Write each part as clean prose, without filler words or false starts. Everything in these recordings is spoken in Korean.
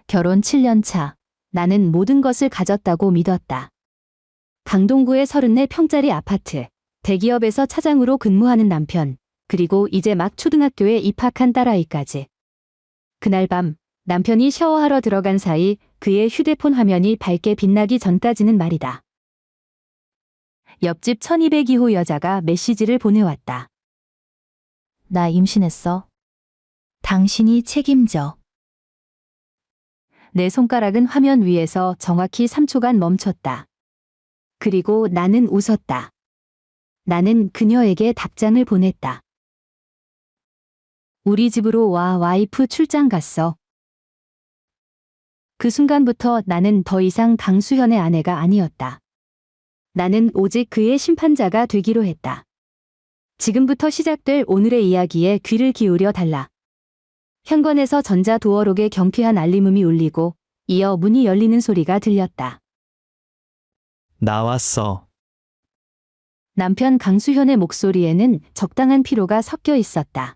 결혼 7년 차. 나는 모든 것을 가졌다고 믿었다. 강동구의 34평짜리 아파트, 대기업에서 차장으로 근무하는 남편, 그리고 이제 막 초등학교에 입학한 딸아이까지. 그날 밤 남편이 샤워하러 들어간 사이 그의 휴대폰 화면이 밝게 빛나기 전까지는 말이다. 옆집 1202호 여자가 메시지를 보내왔다. 나 임신했어. 당신이 책임져. 내 손가락은 화면 위에서 정확히 3초간 멈췄다. 그리고 나는 웃었다. 나는 그녀에게 답장을 보냈다. 우리 집으로 와, 와이프 출장 갔어. 그 순간부터 나는 더 이상 강수현의 아내가 아니었다. 나는 오직 그의 심판자가 되기로 했다. 지금부터 시작될 오늘의 이야기에 귀를 기울여 달라. 현관에서 전자도어록의 경쾌한 알림음이 울리고 이어 문이 열리는 소리가 들렸다. 나왔어. 남편 강수현의 목소리에는 적당한 피로가 섞여 있었다.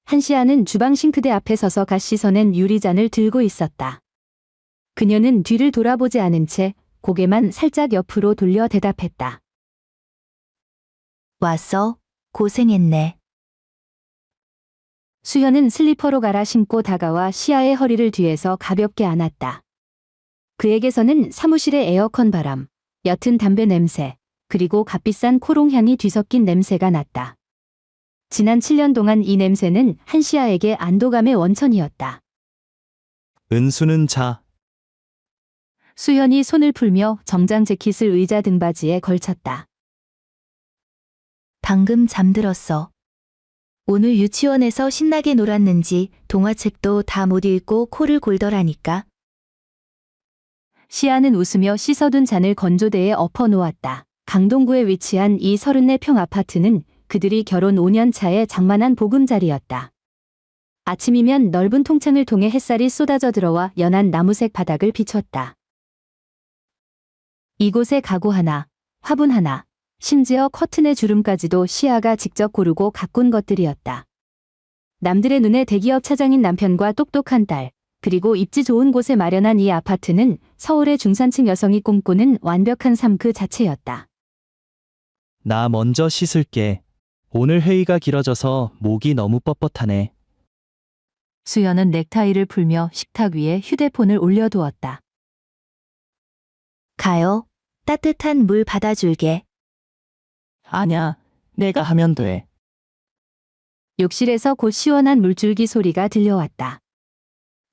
한시아는 주방 싱크대 앞에 서서 갓 씻어낸 유리잔을 들고 있었다. 그녀는 뒤를 돌아보지 않은 채 고개만 살짝 옆으로 돌려 대답했다. 왔어? 고생했네. 수현은 슬리퍼로 갈아 신고 다가와 시아의 허리를 뒤에서 가볍게 안았다. 그에게서는 사무실의 에어컨 바람, 옅은 담배 냄새, 그리고 값비싼 코롱향이 뒤섞인 냄새가 났다. 지난 7년 동안 이 냄새는 한시아에게 안도감의 원천이었다. 은수는 자. 수현이 손을 풀며 정장 재킷을 의자 등받이에 걸쳤다. 방금 잠들었어. 오늘 유치원에서 신나게 놀았는지 동화책도 다 못 읽고 코를 골더라니까. 시아는 웃으며 씻어둔 잔을 건조대에 엎어 놓았다. 강동구에 위치한 이 34평 아파트는 그들이 결혼 5년 차의 장만한 보금자리였다. 아침이면 넓은 통창을 통해 햇살이 쏟아져 들어와 연한 나무색 바닥을 비췄다. 이곳에 가구 하나, 화분 하나, 심지어 커튼의 주름까지도 시아가 직접 고르고 가꾼 것들이었다. 남들의 눈에 대기업 차장인 남편과 똑똑한 딸, 그리고 입지 좋은 곳에 마련한 이 아파트는 서울의 중산층 여성이 꿈꾸는 완벽한 삶 그 자체였다. 나 먼저 씻을게. 오늘 회의가 길어져서 목이 너무 뻣뻣하네. 수연은 넥타이를 풀며 식탁 위에 휴대폰을 올려두었다. 가요. 따뜻한 물 받아줄게. 아냐, 내가 하면 돼. 욕실에서 곧 시원한 물줄기 소리가 들려왔다.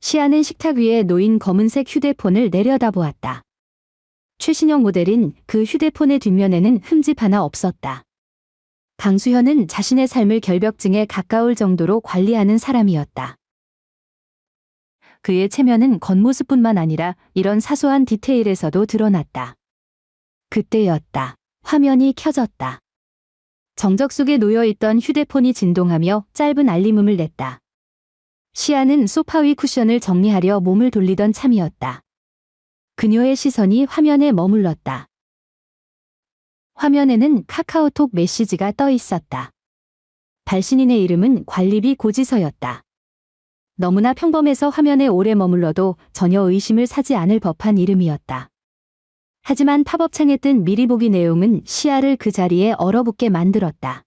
시아는 식탁 위에 놓인 검은색 휴대폰을 내려다보았다. 최신형 모델인 그 휴대폰의 뒷면에는 흠집 하나 없었다. 강수현은 자신의 삶을 결벽증에 가까울 정도로 관리하는 사람이었다. 그의 체면은 겉모습뿐만 아니라 이런 사소한 디테일에서도 드러났다. 그때였다. 화면이 켜졌다. 정적 속에 놓여있던 휴대폰이 진동하며 짧은 알림음을 냈다. 시아는 소파 위 쿠션을 정리하려 몸을 돌리던 참이었다. 그녀의 시선이 화면에 머물렀다. 화면에는 카카오톡 메시지가 떠 있었다. 발신인의 이름은 관리비 고지서였다. 너무나 평범해서 화면에 오래 머물러도 전혀 의심을 사지 않을 법한 이름이었다. 하지만 팝업창에 뜬 미리 보기 내용은 시아를 그 자리에 얼어붙게 만들었다.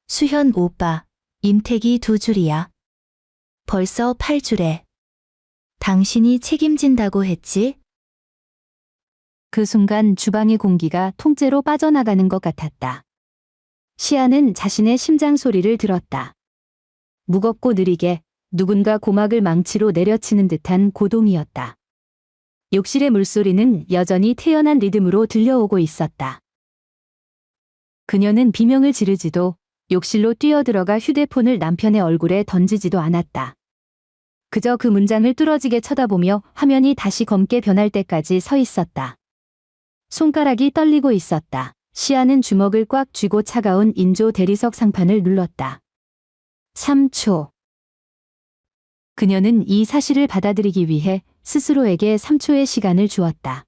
수현 오빠, 임택이 2줄이야. 벌써 8줄에. 당신이 책임진다고 했지? 그 순간 주방의 공기가 통째로 빠져나가는 것 같았다. 시아는 자신의 심장 소리를 들었다. 무겁고 느리게 누군가 고막을 망치로 내려치는 듯한 고동이었다. 욕실의 물소리는 여전히 태연한 리듬으로 들려오고 있었다. 그녀는 비명을 지르지도 욕실로 뛰어들어가 휴대폰을 남편의 얼굴에 던지지도 않았다. 그저 그 문장을 뚫어지게 쳐다보며 화면이 다시 검게 변할 때까지 서 있었다. 손가락이 떨리고 있었다. 시아는 주먹을 꽉 쥐고 차가운 인조 대리석 상판을 눌렀다. 3초. 그녀는 이 사실을 받아들이기 위해 스스로에게 3초의 시간을 주었다.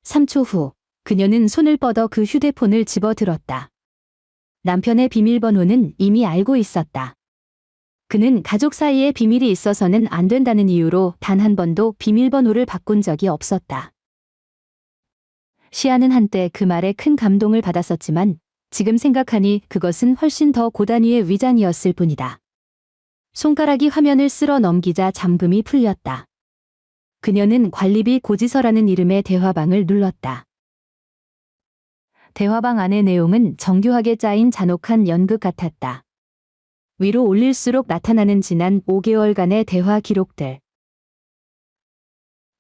3초 후, 그녀는 손을 뻗어 그 휴대폰을 집어들었다. 남편의 비밀번호는 이미 알고 있었다. 그는 가족 사이에 비밀이 있어서는 안 된다는 이유로 단 한 번도 비밀번호를 바꾼 적이 없었다. 시아는 한때 그 말에 큰 감동을 받았었지만 지금 생각하니 그것은 훨씬 더 고단위의 위장이었을 뿐이다. 손가락이 화면을 쓸어 넘기자 잠금이 풀렸다. 그녀는 관리비 고지서라는 이름의 대화방을 눌렀다. 대화방 안의 내용은 정교하게 짜인 잔혹한 연극 같았다. 위로 올릴수록 나타나는 지난 5개월간의 대화 기록들.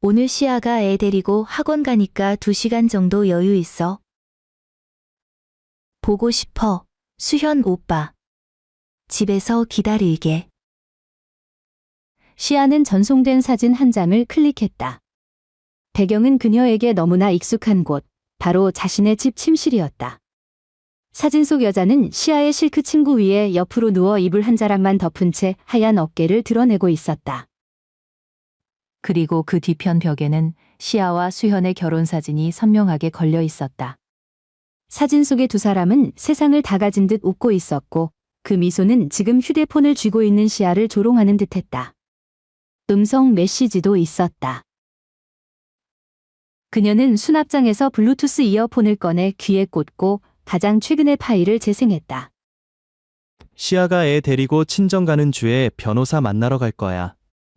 오늘 시아가 애 데리고 학원 가니까 2시간 정도 여유 있어. 보고 싶어. 수현 오빠. 집에서 기다릴게. 시아는 전송된 사진 한 장을 클릭했다. 배경은 그녀에게 너무나 익숙한 곳, 바로 자신의 집 침실이었다. 사진 속 여자는 시아의 실크 침구 위에 옆으로 누워 이불 한 자락만 덮은 채 하얀 어깨를 드러내고 있었다. 그리고 그 뒤편 벽에는 시아와 수현의 결혼 사진이 선명하게 걸려 있었다. 사진 속의 두 사람은 세상을 다 가진 듯 웃고 있었고 그 미소는 지금 휴대폰을 쥐고 있는 시아를 조롱하는 듯했다. 음성 메시지도 있었다. 그녀는 수납장에서 블루투스 이어폰을 꺼내 귀에 꽂고 가장 최근의 파일을 재생했다. 시아가 애 데리고 친정 가는 주에 변호사 만나러 갈 거야.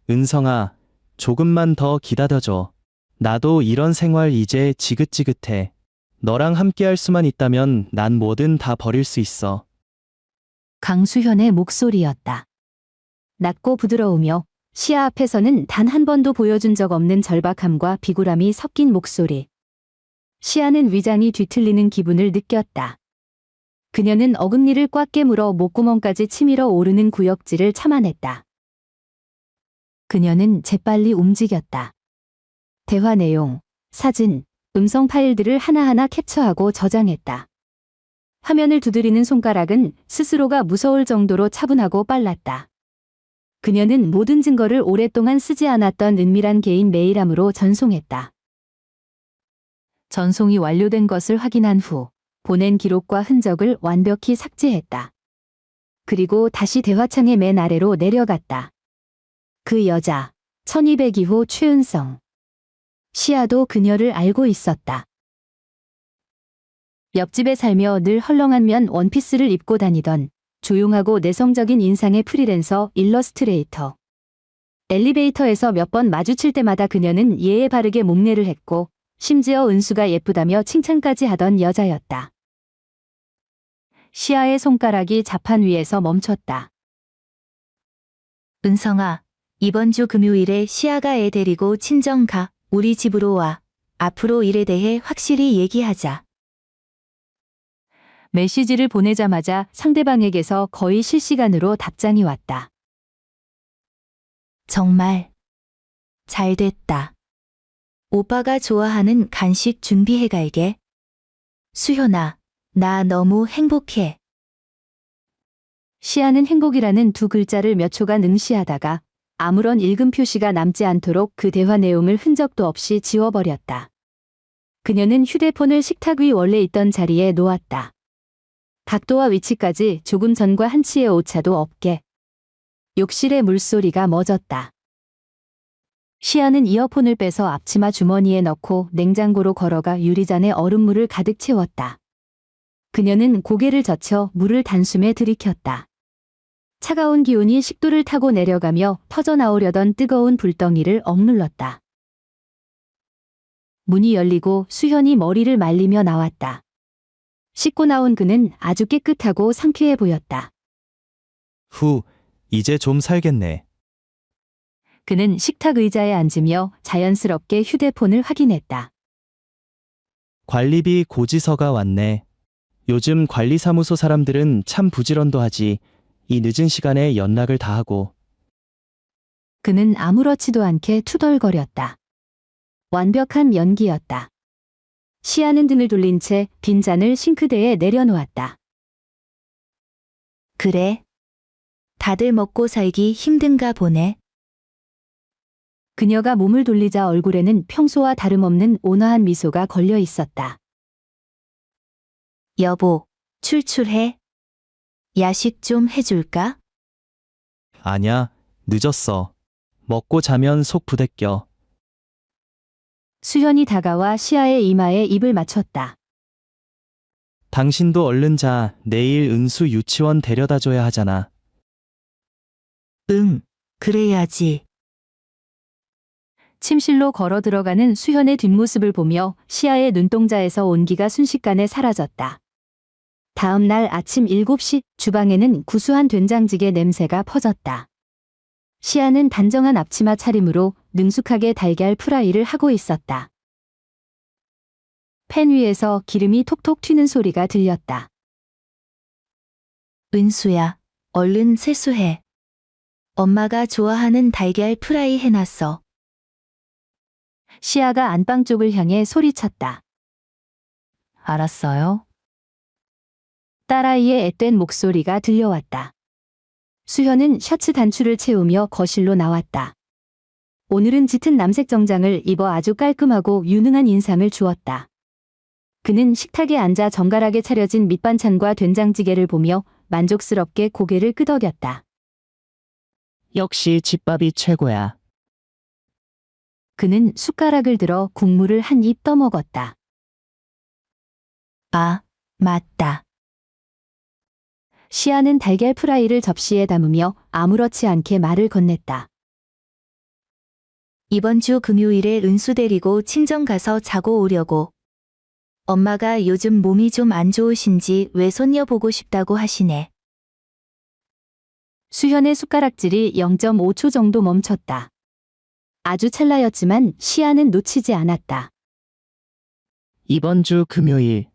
은성아, 조금만 더 기다려줘. 나도 이런 생활 이제 지긋지긋해. 너랑 함께 할 수만 있다면 난 뭐든 다 버릴 수 있어. 강수현의 목소리였다. 낮고 부드러우며 시아 앞에서는 단 한 번도 보여준 적 없는 절박함과 비굴함이 섞인 목소리. 시아는 위장이 뒤틀리는 기분을 느꼈다. 그녀는 어금니를 꽉 깨물어 목구멍까지 치밀어 오르는 구역질을 참아냈다. 그녀는 재빨리 움직였다. 대화 내용, 사진, 음성 파일들을 하나하나 캡처하고 저장했다. 화면을 두드리는 손가락은 스스로가 무서울 정도로 차분하고 빨랐다. 그녀는 모든 증거를 오랫동안 쓰지 않았던 은밀한 개인 메일함으로 전송했다. 전송이 완료된 것을 확인한 후 보낸 기록과 흔적을 완벽히 삭제했다. 그리고 다시 대화창의 맨 아래로 내려갔다. 그 여자, 1202호 최은성. 시아도 그녀를 알고 있었다. 옆집에 살며 늘 헐렁한 면 원피스를 입고 다니던 조용하고 내성적인 인상의 프리랜서 일러스트레이터. 엘리베이터에서 몇 번 마주칠 때마다 그녀는 예의 바르게 목례를 했고 심지어 은수가 예쁘다며 칭찬까지 하던 여자였다. 시아의 손가락이 자판 위에서 멈췄다. 은성아, 이번 주 금요일에 시아가 애 데리고 친정 가. 우리 집으로 와. 앞으로 일에 대해 확실히 얘기하자. 메시지를 보내자마자 상대방에게서 거의 실시간으로 답장이 왔다. 정말 잘 됐다. 오빠가 좋아하는 간식 준비해 갈게. 수현아, 나 너무 행복해. 시아는 행복이라는 두 글자를 몇 초간 응시하다가 아무런 읽음 표시가 남지 않도록 그 대화 내용을 흔적도 없이 지워버렸다. 그녀는 휴대폰을 식탁 위 원래 있던 자리에 놓았다. 각도와 위치까지 조금 전과 한치의 오차도 없게. 욕실의 물소리가 멎었다. 시아는 이어폰을 빼서 앞치마 주머니에 넣고 냉장고로 걸어가 유리잔에 얼음물을 가득 채웠다. 그녀는 고개를 젖혀 물을 단숨에 들이켰다. 차가운 기운이 식도를 타고 내려가며 터져나오려던 뜨거운 불덩이를 억눌렀다. 문이 열리고 수현이 머리를 말리며 나왔다. 씻고 나온 그는 아주 깨끗하고 상쾌해 보였다. 후, 이제 좀 살겠네. 그는 식탁 의자에 앉으며 자연스럽게 휴대폰을 확인했다. 관리비 고지서가 왔네. 요즘 관리사무소 사람들은 참 부지런도 하지. 이 늦은 시간에 연락을 다 하고. 그는 아무렇지도 않게 투덜거렸다. 완벽한 연기였다. 시아는 등을 돌린 채 빈잔을 싱크대에 내려놓았다. 그래. 다들 먹고 살기 힘든가 보네. 그녀가 몸을 돌리자 얼굴에는 평소와 다름없는 온화한 미소가 걸려 있었다. 여보, 출출해. 야식 좀 해줄까? 아냐, 늦었어. 먹고 자면 속 부대껴. 수현이 다가와 시아의 이마에 입을 맞췄다. 당신도 얼른 자. 내일 은수 유치원 데려다 줘야 하잖아. 응, 그래야지. 침실로 걸어 들어가는 수현의 뒷모습을 보며 시아의 눈동자에서 온기가 순식간에 사라졌다. 다음 날 아침 7시 주방에는 구수한 된장찌개 냄새가 퍼졌다. 시아는 단정한 앞치마 차림으로 능숙하게 달걀 프라이를 하고 있었다. 팬 위에서 기름이 톡톡 튀는 소리가 들렸다. 은수야, 얼른 세수해. 엄마가 좋아하는 달걀 프라이 해놨어. 시아가 안방 쪽을 향해 소리쳤다. 알았어요. 딸아이의 앳된 목소리가 들려왔다. 수현은 셔츠 단추를 채우며 거실로 나왔다. 오늘은 짙은 남색 정장을 입어 아주 깔끔하고 유능한 인상을 주었다. 그는 식탁에 앉아 정갈하게 차려진 밑반찬과 된장찌개를 보며 만족스럽게 고개를 끄덕였다. 역시 집밥이 최고야. 그는 숟가락을 들어 국물을 한 입 떠먹었다. 아, 맞다. 시아는 달걀 프라이를 접시에 담으며 아무렇지 않게 말을 건넸다. 이번 주 금요일에 은수 데리고 친정 가서 자고 오려고. 엄마가 요즘 몸이 좀 안 좋으신지 외손녀 보고 싶다고 하시네. 수현의 숟가락질이 0.5초 정도 멈췄다. 아주 찰나였지만 시아는 놓치지 않았다. 이번 주 금요일.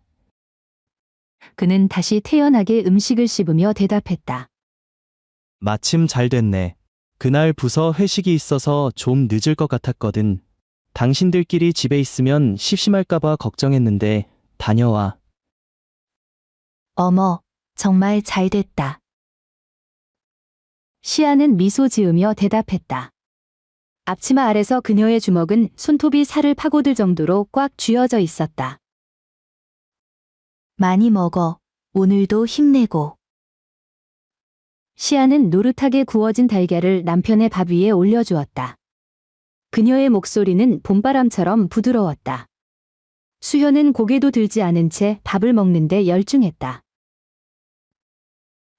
그는 다시 태연하게 음식을 씹으며 대답했다. 마침 잘 됐네. 그날 부서 회식이 있어서 좀 늦을 것 같았거든. 당신들끼리 집에 있으면 심심할까봐 걱정했는데 다녀와. 어머, 정말 잘 됐다. 시아는 미소 지으며 대답했다. 앞치마 아래서 그녀의 주먹은 손톱이 살을 파고들 정도로 꽉 쥐어져 있었다. 많이 먹어. 오늘도 힘내고. 시아는 노릇하게 구워진 달걀을 남편의 밥 위에 올려주었다. 그녀의 목소리는 봄바람처럼 부드러웠다. 수현은 고개도 들지 않은 채 밥을 먹는데 열중했다.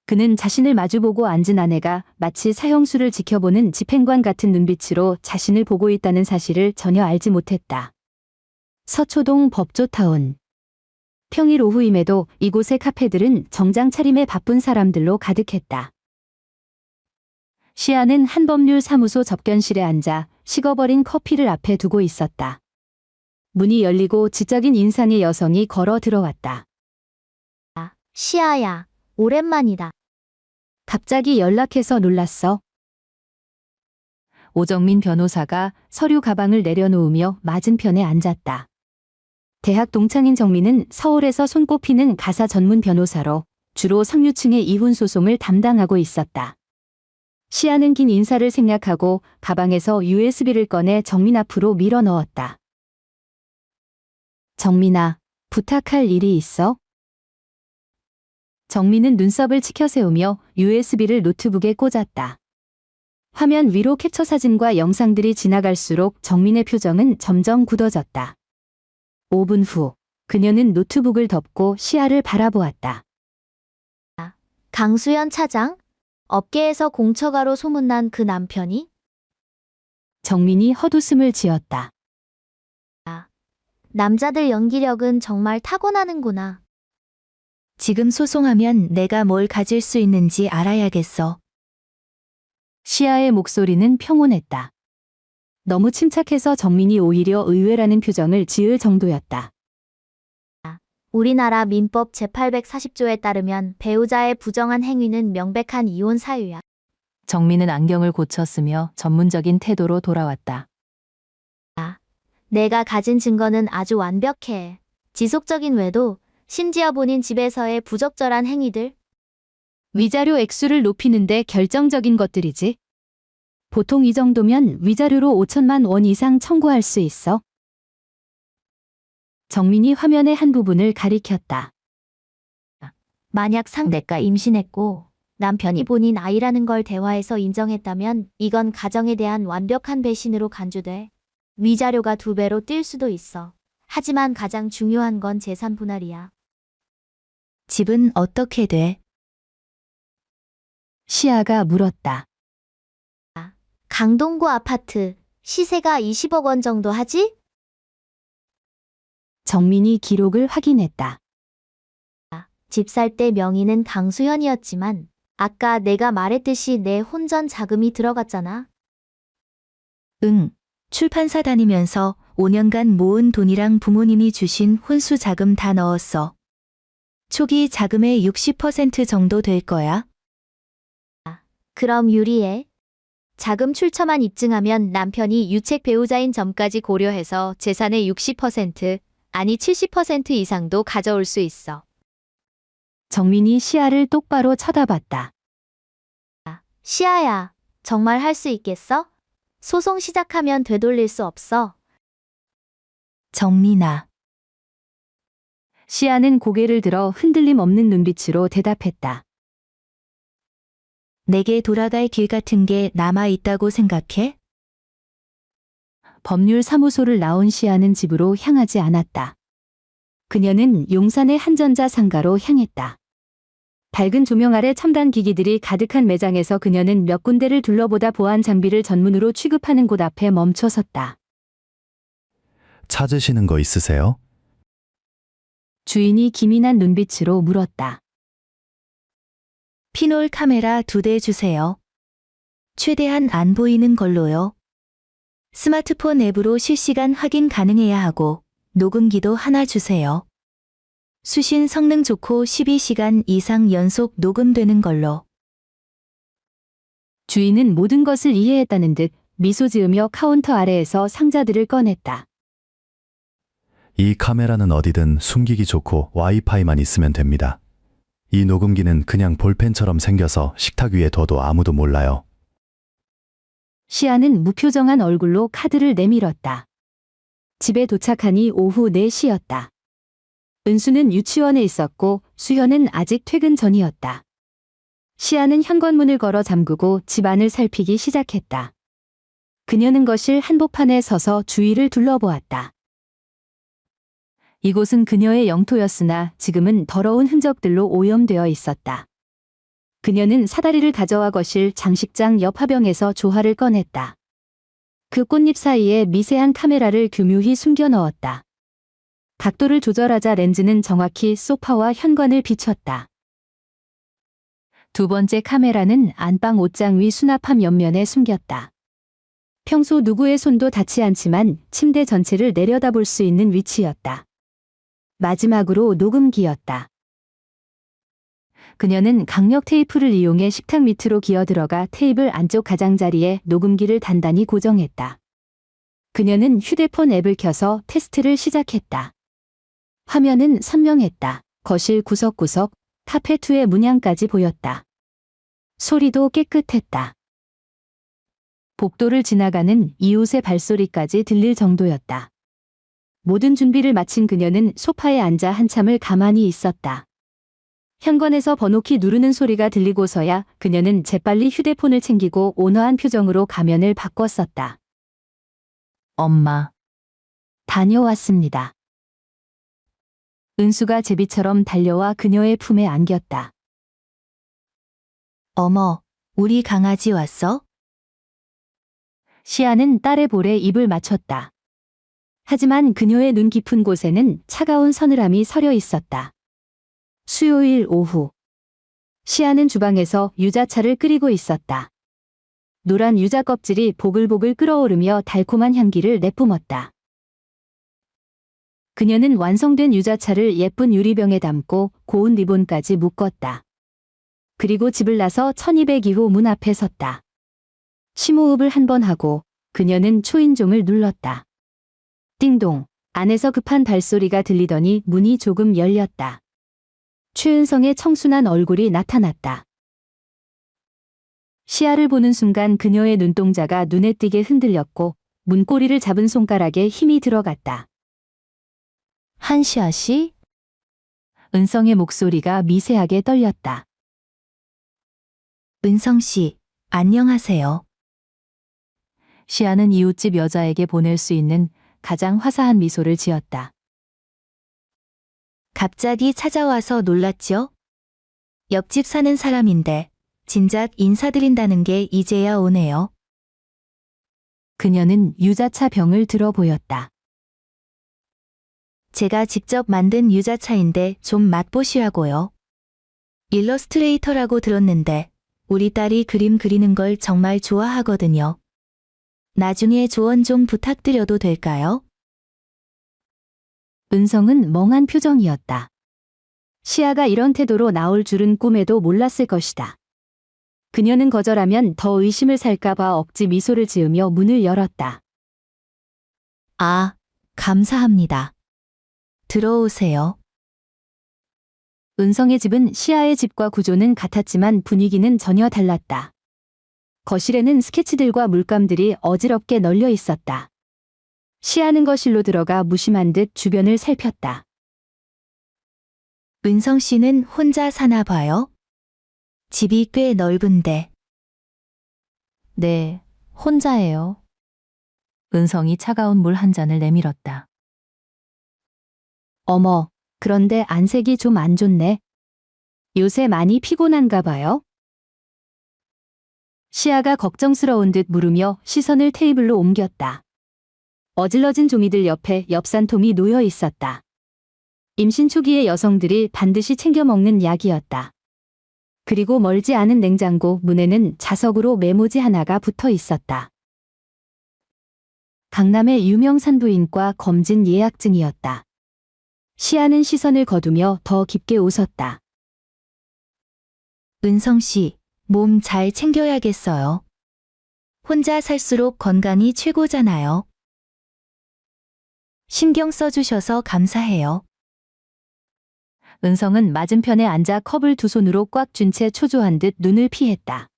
그는 자신을 마주보고 앉은 아내가 마치 사형수를 지켜보는 집행관 같은 눈빛으로 자신을 보고 있다는 사실을 전혀 알지 못했다. 서초동 법조타운. 평일 오후임에도 이곳의 카페들은 정장 차림에 바쁜 사람들로 가득했다. 시아는 한법률 사무소 접견실에 앉아 식어버린 커피를 앞에 두고 있었다. 문이 열리고 지적인 인상의 여성이 걸어 들어왔다. 시아야, 오랜만이다. 갑자기 연락해서 놀랐어. 오정민 변호사가 서류 가방을 내려놓으며 맞은편에 앉았다. 대학 동창인 정민은 서울에서 손꼽히는 가사 전문 변호사로 주로 상류층의 이혼 소송을 담당하고 있었다. 시아는 긴 인사를 생략하고 가방에서 USB를 꺼내 정민 앞으로 밀어 넣었다. 정민아, 부탁할 일이 있어? 정민은 눈썹을 치켜세우며 USB를 노트북에 꽂았다. 화면 위로 캡처 사진과 영상들이 지나갈수록 정민의 표정은 점점 굳어졌다. 5분 후, 그녀는 노트북을 덮고 시아를 바라보았다. 강수연 차장? 업계에서 공처가로 소문난 그 남편이? 정민이 헛웃음을 지었다. 남자들 연기력은 정말 타고나는구나. 지금 소송하면 내가 뭘 가질 수 있는지 알아야겠어. 시아의 목소리는 평온했다. 너무 침착해서 정민이 오히려 의외라는 표정을 지을 정도였다. 우리나라 민법 제840조에 따르면 배우자의 부정한 행위는 명백한 이혼 사유야. 정민은 안경을 고쳤으며 전문적인 태도로 돌아왔다. 내가 가진 증거는 아주 완벽해. 지속적인 외도, 심지어 본인 집에서의 부적절한 행위들. 위자료 액수를 높이는데 결정적인 것들이지. 보통 이 정도면 위자료로 5천만 원 이상 청구할 수 있어. 정민이 화면의 한 부분을 가리켰다. 만약 상대가 임신했고 남편이 본인 아이라는 걸 대화에서 인정했다면 이건 가정에 대한 완벽한 배신으로 간주돼. 위자료가 2배로 뛸 수도 있어. 하지만 가장 중요한 건 재산 분할이야. 집은 어떻게 돼? 시아가 물었다. 강동구 아파트 시세가 20억 원 정도 하지? 정민이 기록을 확인했다. 집 살 때 명의는 강수현이었지만 아까 내가 말했듯이 내 혼전 자금이 들어갔잖아. 응. 출판사 다니면서 5년간 모은 돈이랑 부모님이 주신 혼수 자금 다 넣었어. 초기 자금의 60% 정도 될 거야. 그럼 유리해. 자금 출처만 입증하면 남편이 유책 배우자인 점까지 고려해서 재산의 60%, 아니 70% 이상도 가져올 수 있어. 정민이 시아를 똑바로 쳐다봤다. 시아야, 정말 할 수 있겠어? 소송 시작하면 되돌릴 수 없어. 정민아. 시아는 고개를 들어 흔들림 없는 눈빛으로 대답했다. 내게 돌아갈 길 같은 게 남아 있다고 생각해? 법률사무소를 나온 시아는 집으로 향하지 않았다. 그녀는 용산의 한전자 상가로 향했다. 밝은 조명 아래 첨단 기기들이 가득한 매장에서 그녀는 몇 군데를 둘러보다 보안 장비를 전문으로 취급하는 곳 앞에 멈춰 섰다. 찾으시는 거 있으세요? 주인이 기민한 눈빛으로 물었다. 피놀 카메라 2대 주세요. 최대한 안 보이는 걸로요. 스마트폰 앱으로 실시간 확인 가능해야 하고 녹음기도 하나 주세요. 수신 성능 좋고 12시간 이상 연속 녹음되는 걸로. 주인은 모든 것을 이해했다는 듯 미소 지으며 카운터 아래에서 상자들을 꺼냈다. 이 카메라는 어디든 숨기기 좋고 와이파이만 있으면 됩니다. 이 녹음기는 그냥 볼펜처럼 생겨서 식탁 위에 둬도 아무도 몰라요. 시아는 무표정한 얼굴로 카드를 내밀었다. 집에 도착하니 오후 4시였다. 은수는 유치원에 있었고 수현은 아직 퇴근 전이었다. 시아는 현관문을 걸어 잠그고 집 안을 살피기 시작했다. 그녀는 거실 한복판에 서서 주위를 둘러보았다. 이곳은 그녀의 영토였으나 지금은 더러운 흔적들로 오염되어 있었다. 그녀는 사다리를 가져와 거실 장식장 옆 화병에서 조화를 꺼냈다. 그 꽃잎 사이에 미세한 카메라를 교묘히 숨겨 넣었다. 각도를 조절하자 렌즈는 정확히 소파와 현관을 비췄다. 두 번째 카메라는 안방 옷장 위 수납함 옆면에 숨겼다. 평소 누구의 손도 닿지 않지만 침대 전체를 내려다볼 수 있는 위치였다. 마지막으로 녹음기였다. 그녀는 강력 테이프를 이용해 식탁 밑으로 기어들어가 테이블 안쪽 가장자리에 녹음기를 단단히 고정했다. 그녀는 휴대폰 앱을 켜서 테스트를 시작했다. 화면은 선명했다. 거실 구석구석, 카페 위의 문양까지 보였다. 소리도 깨끗했다. 복도를 지나가는 이웃의 발소리까지 들릴 정도였다. 모든 준비를 마친 그녀는 소파에 앉아 한참을 가만히 있었다. 현관에서 번호키 누르는 소리가 들리고서야 그녀는 재빨리 휴대폰을 챙기고 온화한 표정으로 가면을 바꿨었다. 엄마. 다녀왔습니다. 은수가 제비처럼 달려와 그녀의 품에 안겼다. 어머, 우리 강아지 왔어? 시아는 딸의 볼에 입을 맞췄다. 하지만 그녀의 눈 깊은 곳에는 차가운 서늘함이 서려 있었다. 수요일 오후. 시아는 주방에서 유자차를 끓이고 있었다. 노란 유자 껍질이 보글보글 끓어오르며 달콤한 향기를 내뿜었다. 그녀는 완성된 유자차를 예쁜 유리병에 담고 고운 리본까지 묶었다. 그리고 집을 나서 1202호 문 앞에 섰다. 심호흡을 한 번 하고 그녀는 초인종을 눌렀다. 띵동. 안에서 급한 발소리가 들리더니 문이 조금 열렸다. 최은성의 청순한 얼굴이 나타났다. 시아를 보는 순간 그녀의 눈동자가 눈에 띄게 흔들렸고 문고리를 잡은 손가락에 힘이 들어갔다. 한시아 씨? 은성의 목소리가 미세하게 떨렸다. 은성 씨, 안녕하세요. 시아는 이웃집 여자에게 보낼 수 있는 가장 화사한 미소를 지었다. 갑자기 찾아와서 놀랐죠? 옆집 사는 사람인데 진작 인사드린다는 게 이제야 오네요. 그녀는 유자차 병을 들어 보였다. 제가 직접 만든 유자차인데 좀 맛보시라고요. 일러스트레이터라고 들었는데 우리 딸이 그림 그리는 걸 정말 좋아하거든요. 나중에 조언 좀 부탁드려도 될까요? 은성은 멍한 표정이었다. 시아가 이런 태도로 나올 줄은 꿈에도 몰랐을 것이다. 그녀는 거절하면 더 의심을 살까봐 억지 미소를 지으며 문을 열었다. 아, 감사합니다. 들어오세요. 은성의 집은 시아의 집과 구조는 같았지만 분위기는 전혀 달랐다. 거실에는 스케치들과 물감들이 어지럽게 널려 있었다. 시아는 거실로 들어가 무심한 듯 주변을 살폈다. 은성 씨는 혼자 사나 봐요? 집이 꽤 넓은데. 네, 혼자예요. 은성이 차가운 물 한 잔을 내밀었다. 어머, 그런데 안색이 좀 안 좋네. 요새 많이 피곤한가 봐요? 시아가 걱정스러운 듯 물으며 시선을 테이블로 옮겼다. 어질러진 종이들 옆에 엽산통이 놓여 있었다. 임신 초기의 여성들이 반드시 챙겨 먹는 약이었다. 그리고 멀지 않은 냉장고 문에는 자석으로 메모지 하나가 붙어 있었다. 강남의 유명 산부인과 검진 예약증이었다. 시아는 시선을 거두며 더 깊게 웃었다. 은성 씨, 몸 잘 챙겨야겠어요. 혼자 살수록 건강이 최고잖아요. 신경 써주셔서 감사해요. 은성은 맞은편에 앉아 컵을 두 손으로 꽉 쥔 채 초조한 듯 눈을 피했다.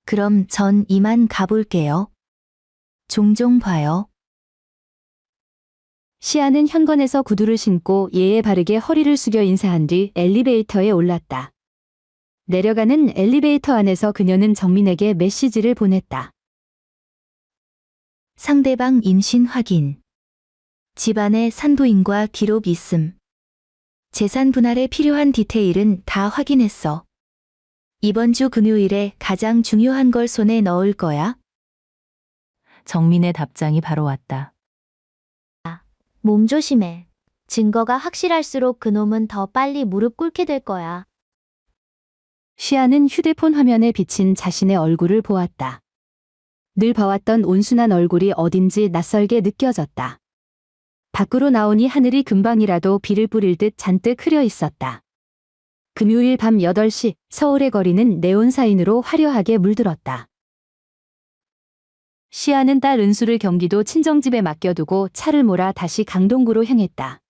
그럼 전 이만 가볼게요. 종종 봐요. 시아는 현관에서 구두를 신고 예의 바르게 허리를 숙여 인사한 뒤 엘리베이터에 올랐다. 내려가는 엘리베이터 안에서 그녀는 정민에게 메시지를 보냈다. 상대방 임신 확인. 집안에 산부인과 기록 있음. 재산 분할에 필요한 디테일은 다 확인했어. 이번 주 금요일에 가장 중요한 걸 손에 넣을 거야. 정민의 답장이 바로 왔다. 몸 조심해. 증거가 확실할수록 그놈은 더 빨리 무릎 꿇게 될 거야. 시아는 휴대폰 화면에 비친 자신의 얼굴을 보았다. 늘 봐왔던 온순한 얼굴이 어딘지 낯설게 느껴졌다. 밖으로 나오니 하늘이 금방이라도 비를 뿌릴 듯 잔뜩 흐려 있었다. 금요일 밤 8시 서울의 거리는 네온사인으로 화려하게 물들었다. 시아는 딸 은수를 경기도 친정집에 맡겨두고 차를 몰아 다시 강동구로 향했다.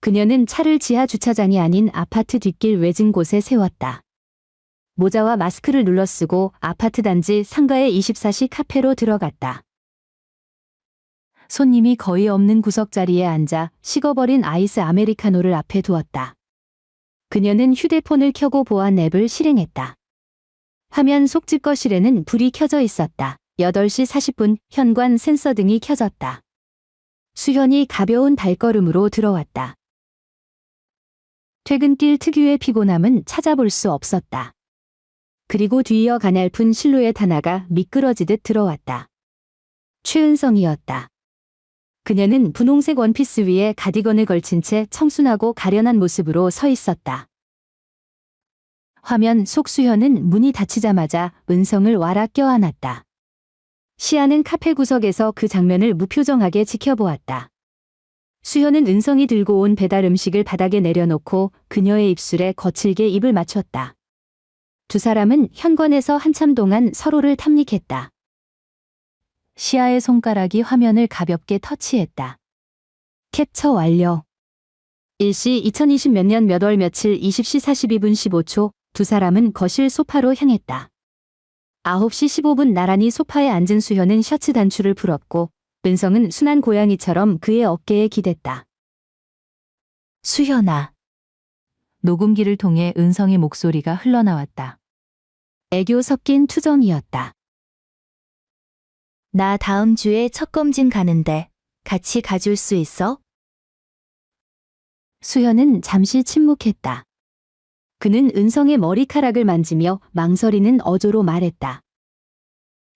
그녀는 차를 지하 주차장이 아닌 아파트 뒷길 외진 곳에 세웠다. 모자와 마스크를 눌러쓰고 아파트 단지 상가의 24시 카페로 들어갔다. 손님이 거의 없는 구석자리에 앉아 식어버린 아이스 아메리카노를 앞에 두었다. 그녀는 휴대폰을 켜고 보안 앱을 실행했다. 화면 속집 거실에는 불이 켜져 있었다. 8시 40분 현관 센서 등이 켜졌다. 수현이 가벼운 발걸음으로 들어왔다. 퇴근길 특유의 피곤함은 찾아볼 수 없었다. 그리고 뒤이어 가냘픈 실루엣 하나가 미끄러지듯 들어왔다. 최은성이었다. 그녀는 분홍색 원피스 위에 가디건을 걸친 채 청순하고 가련한 모습으로 서 있었다. 화면 속 수현은 문이 닫히자마자 은성을 와라 껴안았다. 시아는 카페 구석에서 그 장면을 무표정하게 지켜보았다. 수현은 은성이 들고 온 배달 음식을 바닥에 내려놓고 그녀의 입술에 거칠게 입을 맞췄다. 두 사람은 현관에서 한참 동안 서로를 탐닉했다. 시아의 손가락이 화면을 가볍게 터치했다. 캡처 완료. 일시 2020 몇 년 몇 월 며칠 20시 42분 15초 두 사람은 거실 소파로 향했다. 9시 15분 나란히 소파에 앉은 수현은 셔츠 단추를 풀었고 은성은 순한 고양이처럼 그의 어깨에 기댔다. 수현아. 녹음기를 통해 은성의 목소리가 흘러나왔다. 애교 섞인 투정이었다. 나 다음 주에 첫 검진 가는데 같이 가줄 수 있어? 수현은 잠시 침묵했다. 그는 은성의 머리카락을 만지며 망설이는 어조로 말했다.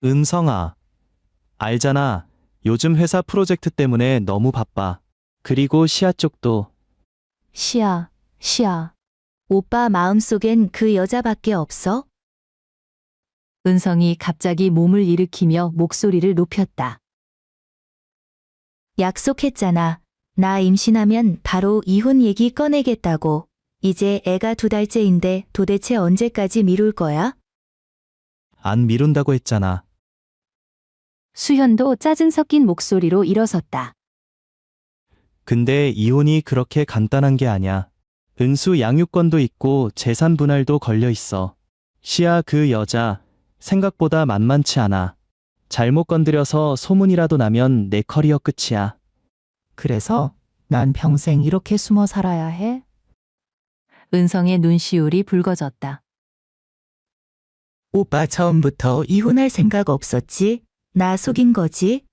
은성아, 알잖아. 요즘 회사 프로젝트 때문에 너무 바빠. 그리고 시아 쪽도. 시아. 오빠 마음속엔 그 여자밖에 없어? 은성이 갑자기 몸을 일으키며 목소리를 높였다. 약속했잖아. 나 임신하면 바로 이혼 얘기 꺼내겠다고. 이제 애가 2달째인데 도대체 언제까지 미룰 거야? 안 미룬다고 했잖아. 수현도 짜증 섞인 목소리로 일어섰다. 근데 이혼이 그렇게 간단한 게 아냐. 은수 양육권도 있고 재산 분할도 걸려 있어. 시아 그 여자 생각보다 만만치 않아. 잘못 건드려서 소문이라도 나면 내 커리어 끝이야. 그래서 난 평생 이렇게 숨어 살아야 해? 은성의 눈시울이 붉어졌다. 오빠 처음부터 이혼할 생각 없었지? 나 속인 거지?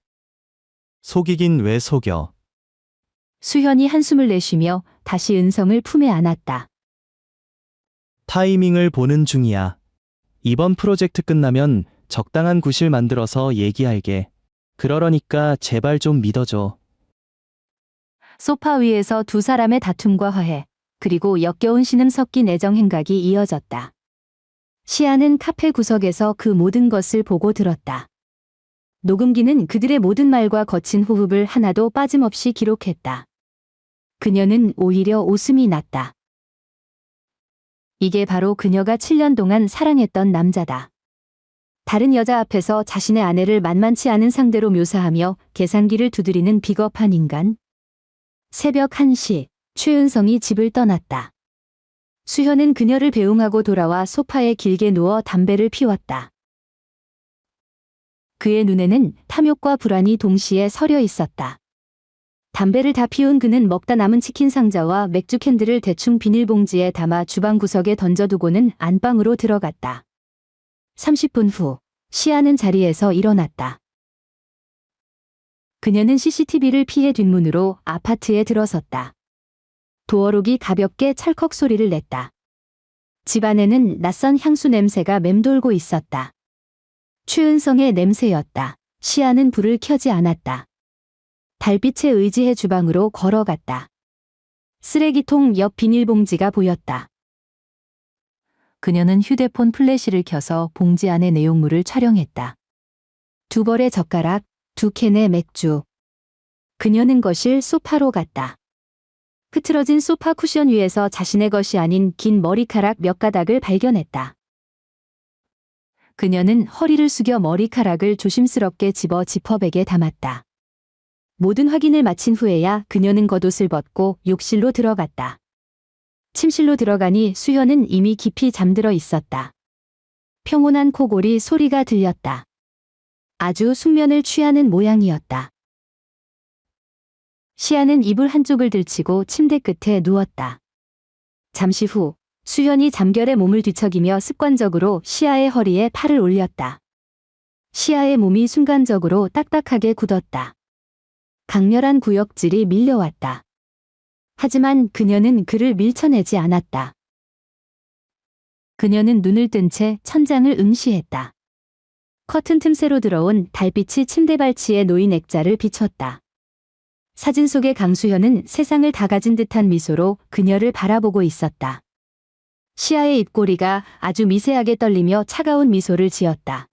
속이긴 왜 속여. 수현이 한숨을 내쉬며 다시 은성을 품에 안았다. 타이밍을 보는 중이야. 이번 프로젝트 끝나면 적당한 구실 만들어서 얘기할게. 그러니까 제발 좀 믿어줘. 소파 위에서 두 사람의 다툼과 화해, 그리고 역겨운 신음 섞인 애정 행각이 이어졌다. 시아는 카페 구석에서 그 모든 것을 보고 들었다. 녹음기는 그들의 모든 말과 거친 호흡을 하나도 빠짐없이 기록했다. 그녀는 오히려 웃음이 났다. 이게 바로 그녀가 7년 동안 사랑했던 남자다. 다른 여자 앞에서 자신의 아내를 만만치 않은 상대로 묘사하며 계산기를 두드리는 비겁한 인간. 새벽 1시, 최은성이 집을 떠났다. 수현은 그녀를 배웅하고 돌아와 소파에 길게 누워 담배를 피웠다. 그의 눈에는 탐욕과 불안이 동시에 서려 있었다. 담배를 다 피운 그는 먹다 남은 치킨 상자와 맥주 캔들을 대충 비닐봉지에 담아 주방 구석에 던져두고는 안방으로 들어갔다. 30분 후, 시아는 자리에서 일어났다. 그녀는 CCTV를 피해 뒷문으로 아파트에 들어섰다. 도어록이 가볍게 찰컥 소리를 냈다. 집 안에는 낯선 향수 냄새가 맴돌고 있었다. 최은성의 냄새였다. 시아는 불을 켜지 않았다. 달빛에 의지해 주방으로 걸어갔다. 쓰레기통 옆 비닐봉지가 보였다. 그녀는 휴대폰 플래시를 켜서 봉지 안의 내용물을 촬영했다. 2벌의 젓가락, 2캔의 맥주. 그녀는 거실 소파로 갔다. 흐트러진 소파 쿠션 위에서 자신의 것이 아닌 긴 머리카락 몇 가닥을 발견했다. 그녀는 허리를 숙여 머리카락을 조심스럽게 집어 지퍼백에 담았다. 모든 확인을 마친 후에야 그녀는 겉옷을 벗고 욕실로 들어갔다. 침실로 들어가니 수현은 이미 깊이 잠들어 있었다. 평온한 코골이 소리가 들렸다. 아주 숙면을 취하는 모양이었다. 시아는 이불 한쪽을 들치고 침대 끝에 누웠다. 잠시 후 수현이 잠결에 몸을 뒤척이며 습관적으로 시아의 허리에 팔을 올렸다. 시아의 몸이 순간적으로 딱딱하게 굳었다. 강렬한 구역질이 밀려왔다. 하지만 그녀는 그를 밀쳐내지 않았다. 그녀는 눈을 뜬 채 천장을 응시했다. 커튼 틈새로 들어온 달빛이 침대 발치에 놓인 액자를 비췄다. 사진 속의 강수현은 세상을 다 가진 듯한 미소로 그녀를 바라보고 있었다. 시아의 입꼬리가 아주 미세하게 떨리며 차가운 미소를 지었다.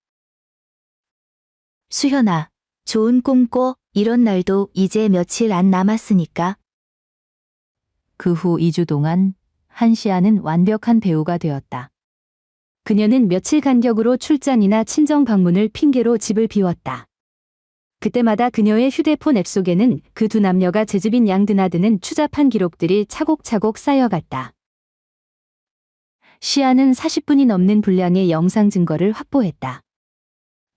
수현아, 좋은 꿈 꿔. 이런 날도 이제 며칠 안 남았으니까. 그 후 2주 동안 한시아는 완벽한 배우가 되었다. 그녀는 며칠 간격으로 출장이나 친정 방문을 핑계로 집을 비웠다. 그때마다 그녀의 휴대폰 앱 속에는 그 두 남녀가 재집인 양 드나드는 추잡한 기록들이 차곡차곡 쌓여갔다. 시아는 40분이 넘는 분량의 영상 증거를 확보했다.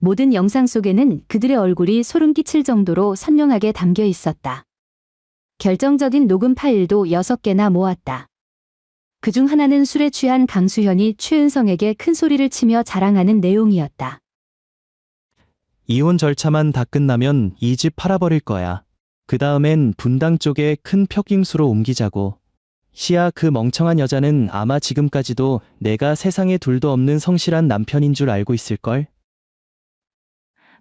모든 영상 속에는 그들의 얼굴이 소름 끼칠 정도로 선명하게 담겨 있었다. 결정적인 녹음 파일도 6개나 모았다. 그중 하나는 술에 취한 강수현이 최은성에게 큰 소리를 치며 자랑하는 내용이었다. 이혼 절차만 다 끝나면 이 집 팔아버릴 거야. 그 다음엔 분당 쪽에 큰 펴깅수로 옮기자고. 시아, 그 멍청한 여자는 아마 지금까지도 내가 세상에 둘도 없는 성실한 남편인 줄 알고 있을걸?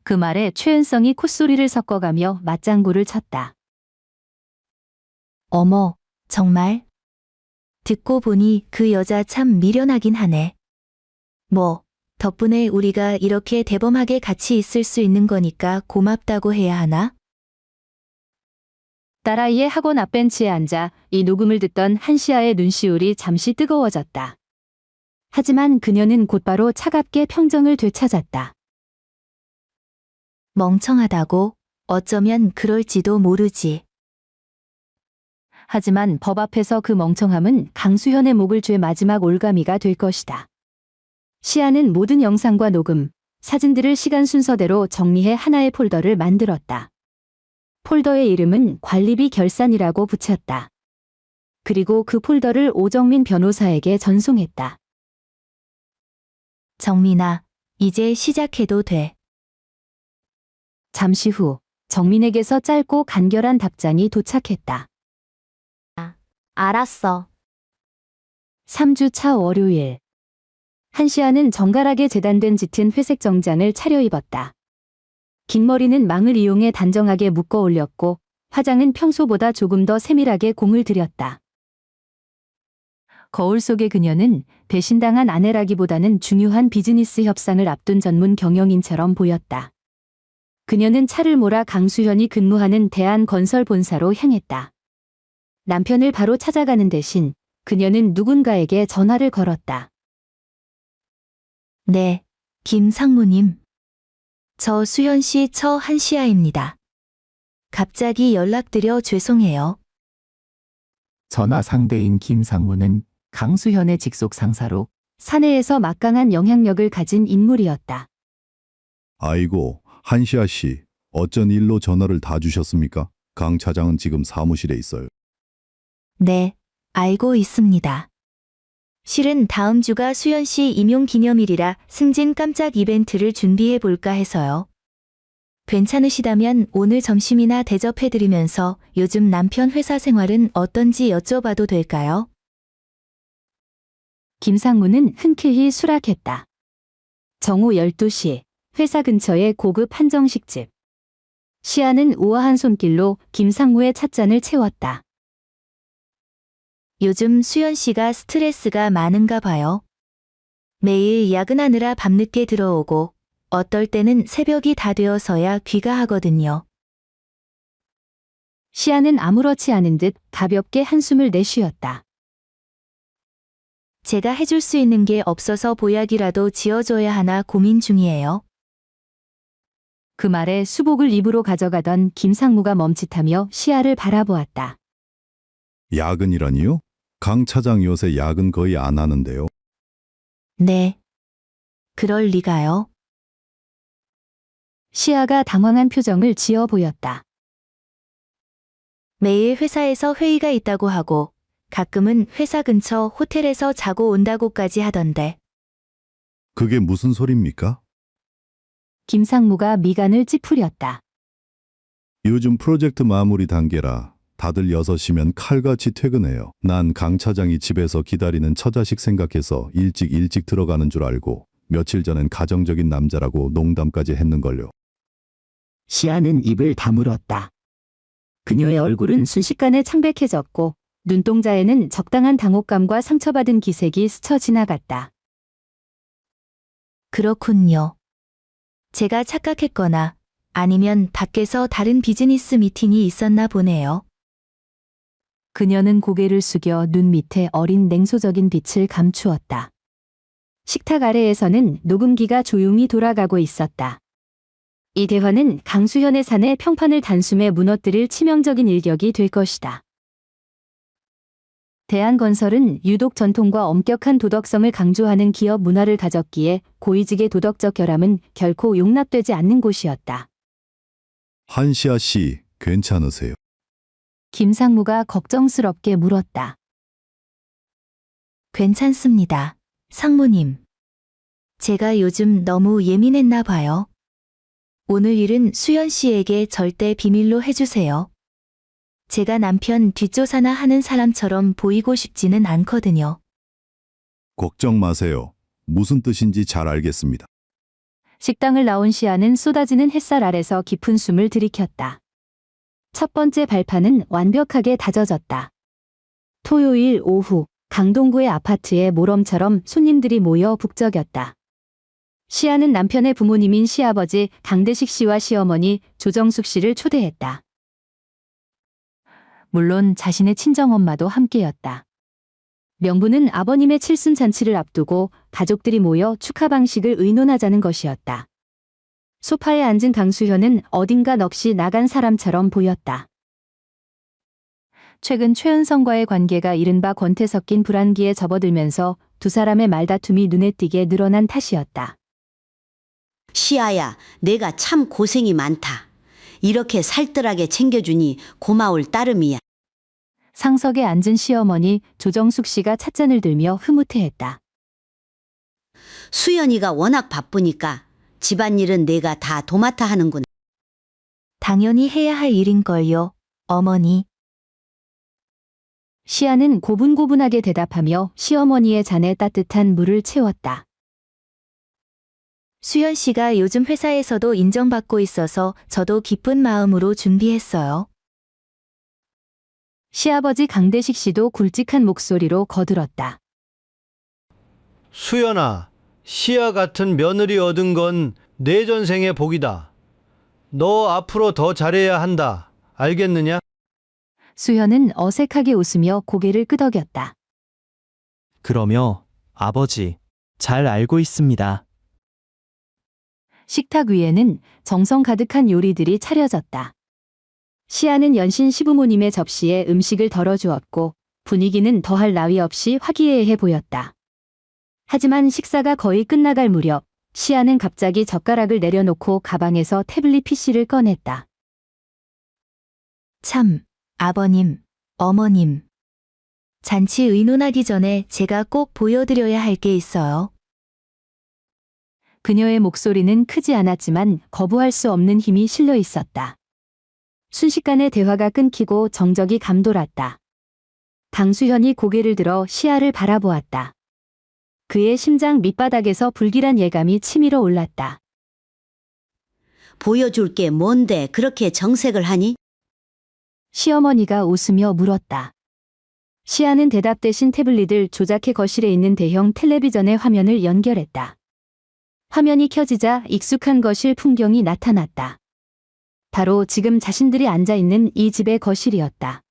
그 말에 최은성이 콧소리를 섞어가며 맞장구를 쳤다. 어머, 정말? 듣고 보니 그 여자 참 미련하긴 하네. 뭐, 덕분에 우리가 이렇게 대범하게 같이 있을 수 있는 거니까 고맙다고 해야 하나? 딸아이의 학원 앞 벤치에 앉아 이 녹음을 듣던 한시아의 눈시울이 잠시 뜨거워졌다. 하지만 그녀는 곧바로 차갑게 평정을 되찾았다. 멍청하다고? 어쩌면 그럴지도 모르지. 하지만 법 앞에서 그 멍청함은 강수현의 목을 죄 마지막 올가미가 될 것이다. 시아는 모든 영상과 녹음, 사진들을 시간 순서대로 정리해 하나의 폴더를 만들었다. 폴더의 이름은 관리비 결산이라고 붙였다. 그리고 그 폴더를 오정민 변호사에게 전송했다. 정민아, 이제 시작해도 돼. 잠시 후 정민에게서 짧고 간결한 답장이 도착했다. 알았어. 3주차 월요일. 한시아는 정갈하게 재단된 짙은 회색 정장을 차려입었다. 긴 머리는 망을 이용해 단정하게 묶어 올렸고 화장은 평소보다 조금 더 세밀하게 공을 들였다. 거울 속의 그녀는 배신당한 아내라기보다는 중요한 비즈니스 협상을 앞둔 전문 경영인처럼 보였다. 그녀는 차를 몰아 강수현이 근무하는 대한건설본사로 향했다. 남편을 바로 찾아가는 대신 그녀는 누군가에게 전화를 걸었다. 네, 김 상무님. 저 수현씨 처 한시아입니다. 갑자기 연락드려 죄송해요. 전화 상대인 김상무는 강수현의 직속 상사로 사내에서 막강한 영향력을 가진 인물이었다. 아이고, 한시아 씨, 어쩐 일로 전화를 다 주셨습니까? 강 차장은 지금 사무실에 있어요. 네, 알고 있습니다. 실은 다음 주가 수현씨 임용 기념일이라 승진 깜짝 이벤트를 준비해 볼까 해서요. 괜찮으시다면 오늘 점심이나 대접해드리면서 요즘 남편 회사 생활은 어떤지 여쭤봐도 될까요? 김상무는 흔쾌히 수락했다. 정오 12시 회사 근처의 고급 한정식집. 시아는 우아한 손길로 김상무의 찻잔을 채웠다. 요즘 수현 씨가 스트레스가 많은가 봐요. 매일 야근하느라 밤늦게 들어오고 어떨 때는 새벽이 다 되어서야 귀가하거든요. 시아는 아무렇지 않은 듯 가볍게 한숨을 내쉬었다. 제가 해줄 수 있는 게 없어서 보약이라도 지어줘야 하나 고민 중이에요. 그 말에 수복을 입으로 가져가던 김상무가 멈칫하며 시아를 바라보았다. 야근이라니요? 강 차장 요새 야근 거의 안 하는데요. 네. 그럴 리가요. 시아가 당황한 표정을 지어 보였다. 매일 회사에서 회의가 있다고 하고 가끔은 회사 근처 호텔에서 자고 온다고까지 하던데. 그게 무슨 소립니까? 김상무가 미간을 찌푸렸다. 요즘 프로젝트 마무리 단계라 다들 6시면 칼같이 퇴근해요. 난 강 차장이 집에서 기다리는 처자식 생각해서 일찍 들어가는 줄 알고 며칠 전엔 가정적인 남자라고 농담까지 했는걸요. 시아는 입을 다물었다. 그녀의 얼굴은 순식간에 창백해졌고 눈동자에는 적당한 당혹감과 상처받은 기색이 스쳐 지나갔다. 그렇군요. 제가 착각했거나 아니면 밖에서 다른 비즈니스 미팅이 있었나 보네요. 그녀는 고개를 숙여 눈 밑에 어린 냉소적인 빛을 감추었다. 식탁 아래에서는 녹음기가 조용히 돌아가고 있었다. 이 대화는 강수현의 사내 평판을 단숨에 무너뜨릴 치명적인 일격이 될 것이다. 대한건설은 유독 전통과 엄격한 도덕성을 강조하는 기업 문화를 가졌기에 고위직의 도덕적 결함은 결코 용납되지 않는 곳이었다. 한시아 씨, 괜찮으세요? 김상무가 걱정스럽게 물었다. 괜찮습니다. 상무님. 제가 요즘 너무 예민했나 봐요. 오늘 일은 수연 씨에게 절대 비밀로 해주세요. 제가 남편 뒷조사나 하는 사람처럼 보이고 싶지는 않거든요. 걱정 마세요. 무슨 뜻인지 잘 알겠습니다. 식당을 나온 시아는 쏟아지는 햇살 아래서 깊은 숨을 들이켰다. 첫 번째 발판은 완벽하게 다져졌다. 토요일 오후 강동구의 아파트에 모럼처럼 손님들이 모여 북적였다. 시아는 남편의 부모님인 시아버지 강대식 씨와 시어머니 조정숙 씨를 초대했다. 물론 자신의 친정엄마도 함께였다. 명분은 아버님의 칠순잔치를 앞두고 가족들이 모여 축하 방식을 의논하자는 것이었다. 소파에 앉은 강수현은 어딘가 넋이 나간 사람처럼 보였다. 최근 최은성과의 관계가 이른바 권태 섞인 불안기에 접어들면서 두 사람의 말다툼이 눈에 띄게 늘어난 탓이었다. 시아야, 내가 참 고생이 많다. 이렇게 살뜰하게 챙겨주니 고마울 따름이야. 상석에 앉은 시어머니 조정숙 씨가 찻잔을 들며 흐뭇해했다. 수연이가 워낙 바쁘니까 집안일은 내가 다 도맡아 하는구나. 당연히 해야 할 일인걸요, 어머니. 시아는 고분고분하게 대답하며 시어머니의 잔에 따뜻한 물을 채웠다. 수연 씨가 요즘 회사에서도 인정받고 있어서 저도 기쁜 마음으로 준비했어요. 시아버지 강대식 씨도 굵직한 목소리로 거들었다. 수연아, 시아 같은 며느리 얻은 건 내 전생의 복이다. 너 앞으로 더 잘해야 한다. 알겠느냐? 수현은 어색하게 웃으며 고개를 끄덕였다. 그러며 아버지, 잘 알고 있습니다. 식탁 위에는 정성 가득한 요리들이 차려졌다. 시아는 연신 시부모님의 접시에 음식을 덜어주었고 분위기는 더할 나위 없이 화기애애해 보였다. 하지만 식사가 거의 끝나갈 무렵 시아는 갑자기 젓가락을 내려놓고 가방에서 태블릿 PC를 꺼냈다. 참, 아버님, 어머님. 잔치 의논하기 전에 제가 꼭 보여드려야 할 게 있어요. 그녀의 목소리는 크지 않았지만 거부할 수 없는 힘이 실려 있었다. 순식간에 대화가 끊기고 정적이 감돌았다. 강수현이 고개를 들어 시아를 바라보았다. 그의 심장 밑바닥에서 불길한 예감이 치밀어 올랐다. 보여줄 게 뭔데 그렇게 정색을 하니? 시어머니가 웃으며 물었다. 시아는 대답 대신 태블릿을 조작해 거실에 있는 대형 텔레비전의 화면을 연결했다. 화면이 켜지자 익숙한 거실 풍경이 나타났다. 바로 지금 자신들이 앉아 있는 이 집의 거실이었다.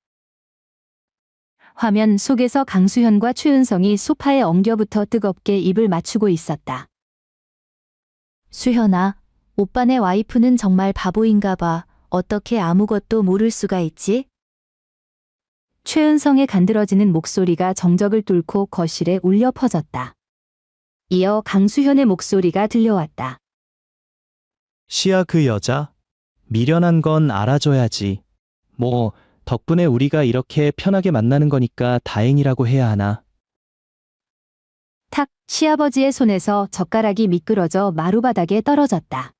화면 속에서 강수현과 최은성이 소파에 엉겨붙어 뜨겁게 입을 맞추고 있었다. 수현아, 오빠네 와이프는 정말 바보인가 봐. 어떻게 아무것도 모를 수가 있지? 최은성의 간드러지는 목소리가 정적을 뚫고 거실에 울려 퍼졌다. 이어 강수현의 목소리가 들려왔다. 시아 그 여자? 미련한 건 알아줘야지. 뭐 덕분에 우리가 이렇게 편하게 만나는 거니까 다행이라고 해야 하나. 탁, 시아버지의 손에서 젓가락이 미끄러져 마루바닥에 떨어졌다.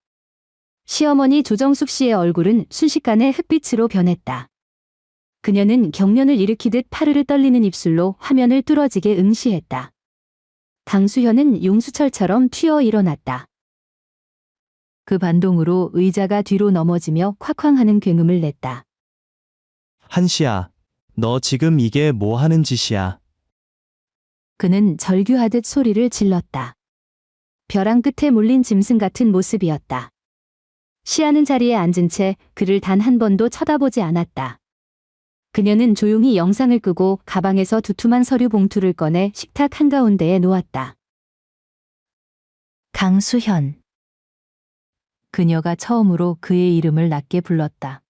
시어머니 조정숙 씨의 얼굴은 순식간에 흑빛으로 변했다. 그녀는 경련을 일으키듯 파르르 떨리는 입술로 화면을 뚫어지게 응시했다. 강수현은 용수철처럼 튀어 일어났다. 그 반동으로 의자가 뒤로 넘어지며 콱콱하는 굉음을 냈다. 한시야, 너 지금 이게 뭐 하는 짓이야? 그는 절규하듯 소리를 질렀다. 벼랑 끝에 몰린 짐승 같은 모습이었다. 시아는 자리에 앉은 채 그를 단 한 번도 쳐다보지 않았다. 그녀는 조용히 영상을 끄고 가방에서 두툼한 서류 봉투를 꺼내 식탁 한가운데에 놓았다. 강수현. 그녀가 처음으로 그의 이름을 낮게 불렀다.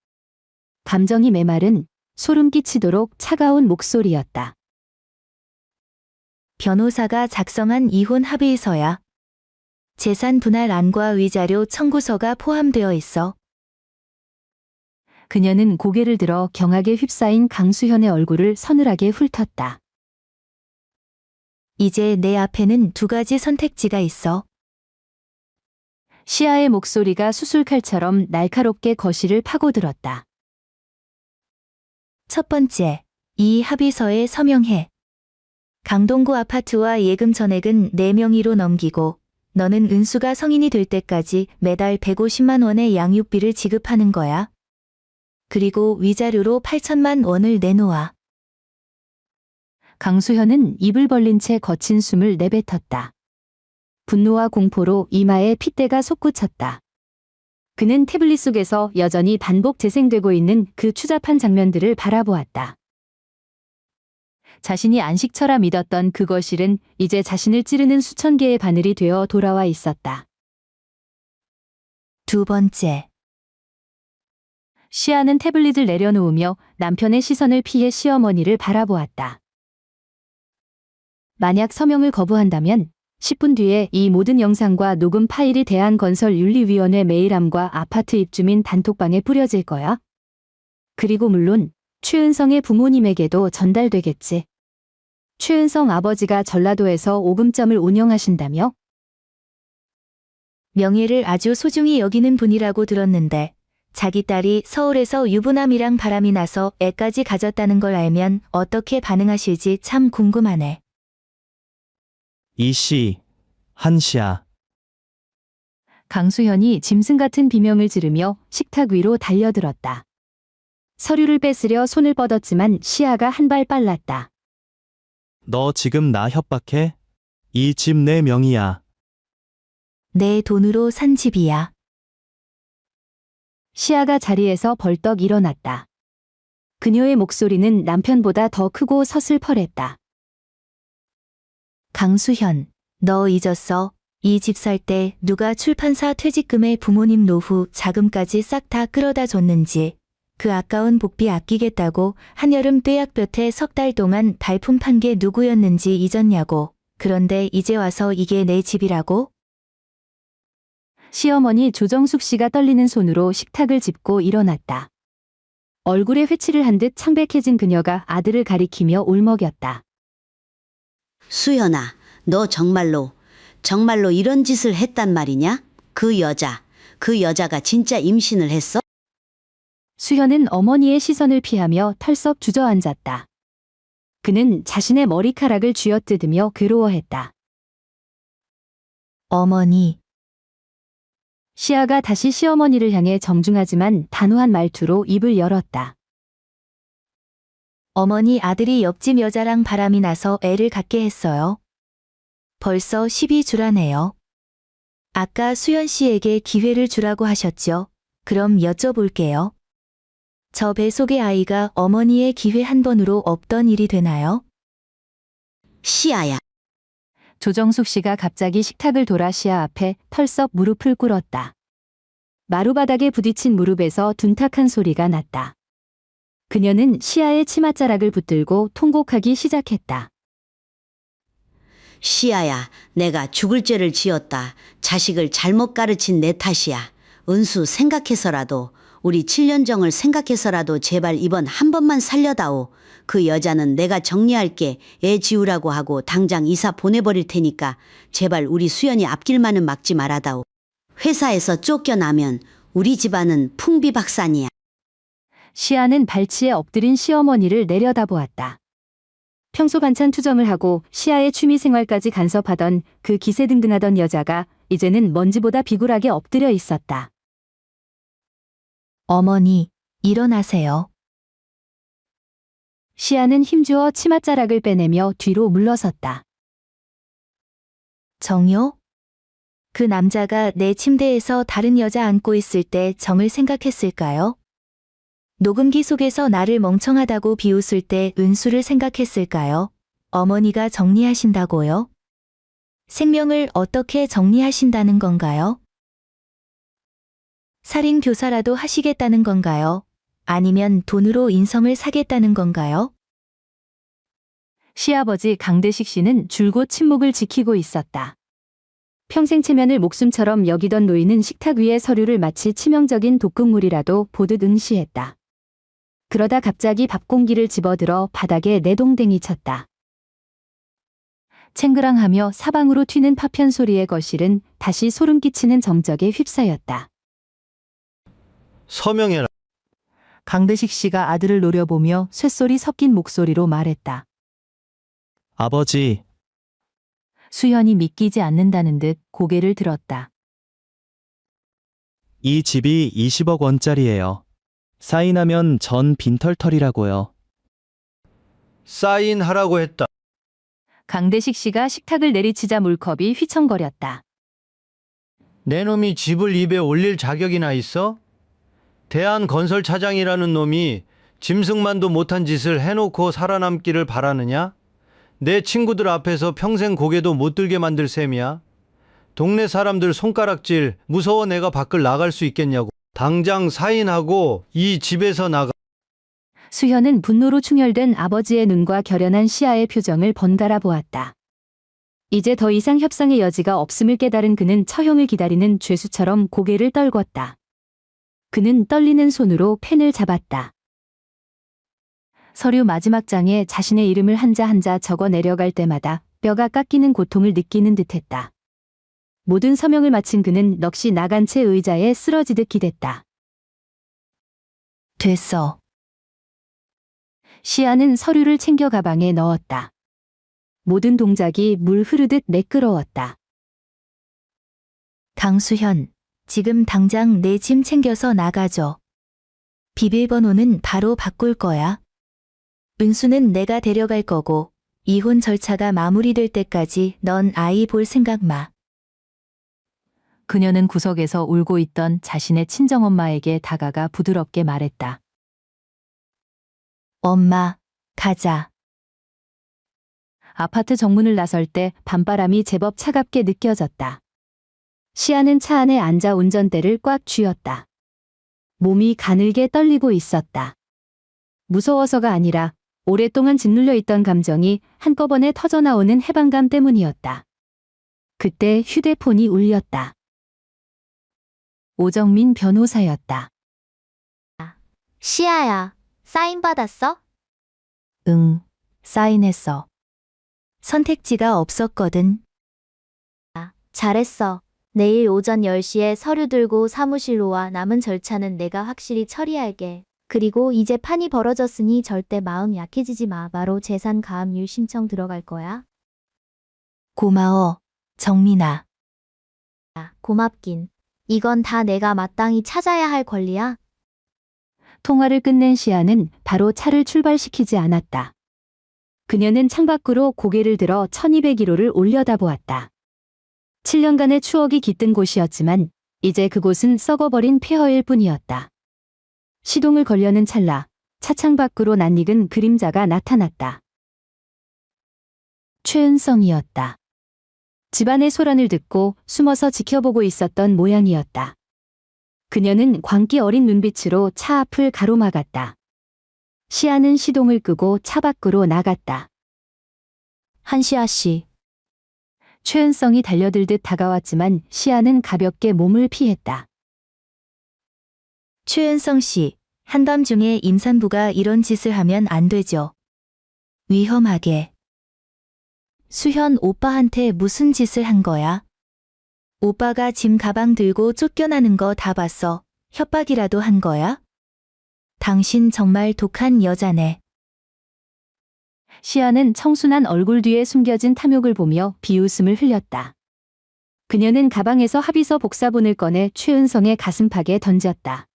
감정이 메마른 소름 끼치도록 차가운 목소리였다. 변호사가 작성한 이혼 합의서야. 재산 분할안과 위자료 청구서가 포함되어 있어. 그녀는 고개를 들어 경악에 휩싸인 강수현의 얼굴을 서늘하게 훑었다. 이제 내 앞에는 두 가지 선택지가 있어. 시아의 목소리가 수술칼처럼 날카롭게 거실을 파고들었다. 첫 번째, 이 합의서에 서명해. 강동구 아파트와 예금 전액은 내 명의로 넘기고 너는 은수가 성인이 될 때까지 매달 150만 원의 양육비를 지급하는 거야. 그리고 위자료로 8천만 원을 내놓아. 강수현은 입을 벌린 채 거친 숨을 내뱉었다. 분노와 공포로 이마에 핏대가 솟구쳤다. 그는 태블릿 속에서 여전히 반복 재생되고 있는 그 추잡한 장면들을 바라보았다. 자신이 안식처라 믿었던 그 거실은 이제 자신을 찌르는 수천 개의 바늘이 되어 돌아와 있었다. 두 번째, 시아는 태블릿을 내려놓으며 남편의 시선을 피해 시어머니를 바라보았다. 만약 서명을 거부한다면 10분 뒤에 이 모든 영상과 녹음 파일이 대한건설윤리위원회 메일함과 아파트 입주민 단톡방에 뿌려질 거야. 그리고 물론 최은성의 부모님에게도 전달되겠지. 최은성 아버지가 전라도에서 오금점을 운영하신다며? 명예를 아주 소중히 여기는 분이라고 들었는데 자기 딸이 서울에서 유부남이랑 바람이 나서 애까지 가졌다는 걸 알면 어떻게 반응하실지 참 궁금하네. 이씨, 한시야. 강수현이 짐승 같은 비명을 지르며 식탁 위로 달려들었다. 서류를 뺏으려 손을 뻗었지만 시아가 한 발 빨랐다. 너 지금 나 협박해? 이 집 내 명의야. 내 돈으로 산 집이야. 시아가 자리에서 벌떡 일어났다. 그녀의 목소리는 남편보다 더 크고 서슬퍼랬다. 강수현, 너 잊었어? 이 집 살 때 누가 출판사 퇴직금에 부모님 노후 자금까지 싹 다 끌어다 줬는지, 그 아까운 복비 아끼겠다고 한여름 뙤약볕에 석 달 동안 발품 판 게 누구였는지 잊었냐고. 그런데 이제 와서 이게 내 집이라고? 시어머니 조정숙 씨가 떨리는 손으로 식탁을 짚고 일어났다. 얼굴에 회칠을 한 듯 창백해진 그녀가 아들을 가리키며 울먹였다. 수연아, 너 정말로 이런 짓을 했단 말이냐? 그 여자가 진짜 임신을 했어? 수현은 어머니의 시선을 피하며 털썩 주저앉았다. 그는 자신의 머리카락을 쥐어뜯으며 괴로워했다. 어머니, 시아가 다시 시어머니를 향해 정중하지만 단호한 말투로 입을 열었다. 어머니 아들이 옆집 여자랑 바람이 나서 애를 갖게 했어요. 벌써 12주라네요. 아까 수연 씨에게 기회를 주라고 하셨죠? 그럼 여쭤볼게요. 저 배 속의 아이가 어머니의 기회 한 번으로 없던 일이 되나요? 시아야, 조정숙 씨가 갑자기 식탁을 돌아 시아 앞에 털썩 무릎을 꿇었다. 마루바닥에 부딪힌 무릎에서 둔탁한 소리가 났다. 그녀는 시아의 치맛자락을 붙들고 통곡하기 시작했다. 시아야, 내가 죽을 죄를 지었다. 자식을 잘못 가르친 내 탓이야. 은수 생각해서라도, 우리 7년 정을 생각해서라도 제발 이번 한 번만 살려다오. 그 여자는 내가 정리할게. 애 지우라고 하고 당장 이사 보내버릴 테니까 제발 우리 수연이 앞길만은 막지 말아다오. 회사에서 쫓겨나면 우리 집안은 풍비박산이야. 시아는 발치에 엎드린 시어머니를 내려다보았다. 평소 반찬 투정을 하고 시아의 취미생활까지 간섭하던 그 기세등등하던 여자가 이제는 먼지보다 비굴하게 엎드려 있었다. 어머니, 일어나세요. 시아는 힘주어 치맛자락을 빼내며 뒤로 물러섰다. 정요? 그 남자가 내 침대에서 다른 여자 안고 있을 때 정을 생각했을까요? 녹음기 속에서 나를 멍청하다고 비웃을 때 은수를 생각했을까요? 어머니가 정리하신다고요? 생명을 어떻게 정리하신다는 건가요? 살인 교사라도 하시겠다는 건가요? 아니면 돈으로 인성을 사겠다는 건가요? 시아버지 강대식 씨는 줄곧 침묵을 지키고 있었다. 평생 체면을 목숨처럼 여기던 노인은 식탁 위의 서류를 마치 치명적인 독극물이라도 보듯 응시했다. 그러다 갑자기 밥 공기를 집어들어 바닥에 내동댕이 쳤다. 챙그랑하며 사방으로 튀는 파편 소리의 거실은 다시 소름 끼치는 정적에 휩싸였다. 서명해라. 강대식 씨가 아들을 노려보며 쇳소리 섞인 목소리로 말했다. 아버지, 수현이 믿기지 않는다는 듯 고개를 들었다. 이 집이 20억 원짜리예요. 사인하면 전 빈털털이라고요. 사인하라고 했다. 강대식 씨가 식탁을 내리치자 물컵이 휘청거렸다. 내 놈이 집을 입에 올릴 자격이나 있어? 대한건설차장이라는 놈이 짐승만도 못한 짓을 해놓고 살아남기를 바라느냐? 내 친구들 앞에서 평생 고개도 못 들게 만들 셈이야? 동네 사람들 손가락질 무서워 내가 밖을 나갈 수 있겠냐고. 당장 사인하고 이 집에서 나가. 수현은 분노로 충혈된 아버지의 눈과 결연한 시아의 표정을 번갈아 보았다. 이제 더 이상 협상의 여지가 없음을 깨달은 그는 처형을 기다리는 죄수처럼 고개를 떨궜다. 그는 떨리는 손으로 펜을 잡았다. 서류 마지막 장에 자신의 이름을 한자 한자 적어 내려갈 때마다 뼈가 깎이는 고통을 느끼는 듯했다. 모든 서명을 마친 그는 넋이 나간 채 의자에 쓰러지듯 기댔다. 됐어. 시아는 서류를 챙겨 가방에 넣었다. 모든 동작이 물 흐르듯 매끄러웠다. 강수현, 지금 당장 내 짐 챙겨서 나가줘. 비밀번호는 바로 바꿀 거야. 은수는 내가 데려갈 거고, 이혼 절차가 마무리될 때까지 넌 아이 볼 생각 마. 그녀는 구석에서 울고 있던 자신의 친정엄마에게 다가가 부드럽게 말했다. 엄마, 가자. 아파트 정문을 나설 때 밤바람이 제법 차갑게 느껴졌다. 시아는 차 안에 앉아 운전대를 꽉 쥐었다. 몸이 가늘게 떨리고 있었다. 무서워서가 아니라 오랫동안 짓눌려 있던 감정이 한꺼번에 터져나오는 해방감 때문이었다. 그때 휴대폰이 울렸다. 오정민 변호사였다. 시아야, 사인 받았어? 응, 사인했어. 선택지가 없었거든. 잘했어. 내일 오전 10시에 서류 들고 사무실로 와. 남은 절차는 내가 확실히 처리할게. 그리고 이제 판이 벌어졌으니 절대 마음 약해지지 마. 바로 재산 가압류 신청 들어갈 거야. 고마워, 정민아. 고맙긴. 이건 다 내가 마땅히 찾아야 할 권리야. 통화를 끝낸 시아는 바로 차를 출발시키지 않았다. 그녀는 창밖으로 고개를 들어 1201호를 올려다보았다. 7년간의 추억이 깃든 곳이었지만 이제 그곳은 썩어버린 폐허일 뿐이었다. 시동을 걸려는 찰나 차창 밖으로 낯익은 그림자가 나타났다. 최은성이었다. 집안의 소란을 듣고 숨어서 지켜보고 있었던 모양이었다. 그녀는 광기 어린 눈빛으로 차 앞을 가로막았다. 시아는 시동을 끄고 차 밖으로 나갔다. 한시아 씨. 최은성이 달려들듯 다가왔지만 시아는 가볍게 몸을 피했다. 최은성 씨, 한밤중에 임산부가 이런 짓을 하면 안 되죠. 위험하게. 수현 오빠한테 무슨 짓을 한 거야? 오빠가 짐 가방 들고 쫓겨나는 거 다 봤어. 협박이라도 한 거야? 당신 정말 독한 여자네. 시아는 청순한 얼굴 뒤에 숨겨진 탐욕을 보며 비웃음을 흘렸다. 그녀는 가방에서 합의서 복사본을 꺼내 최은성의 가슴팍에 던졌다.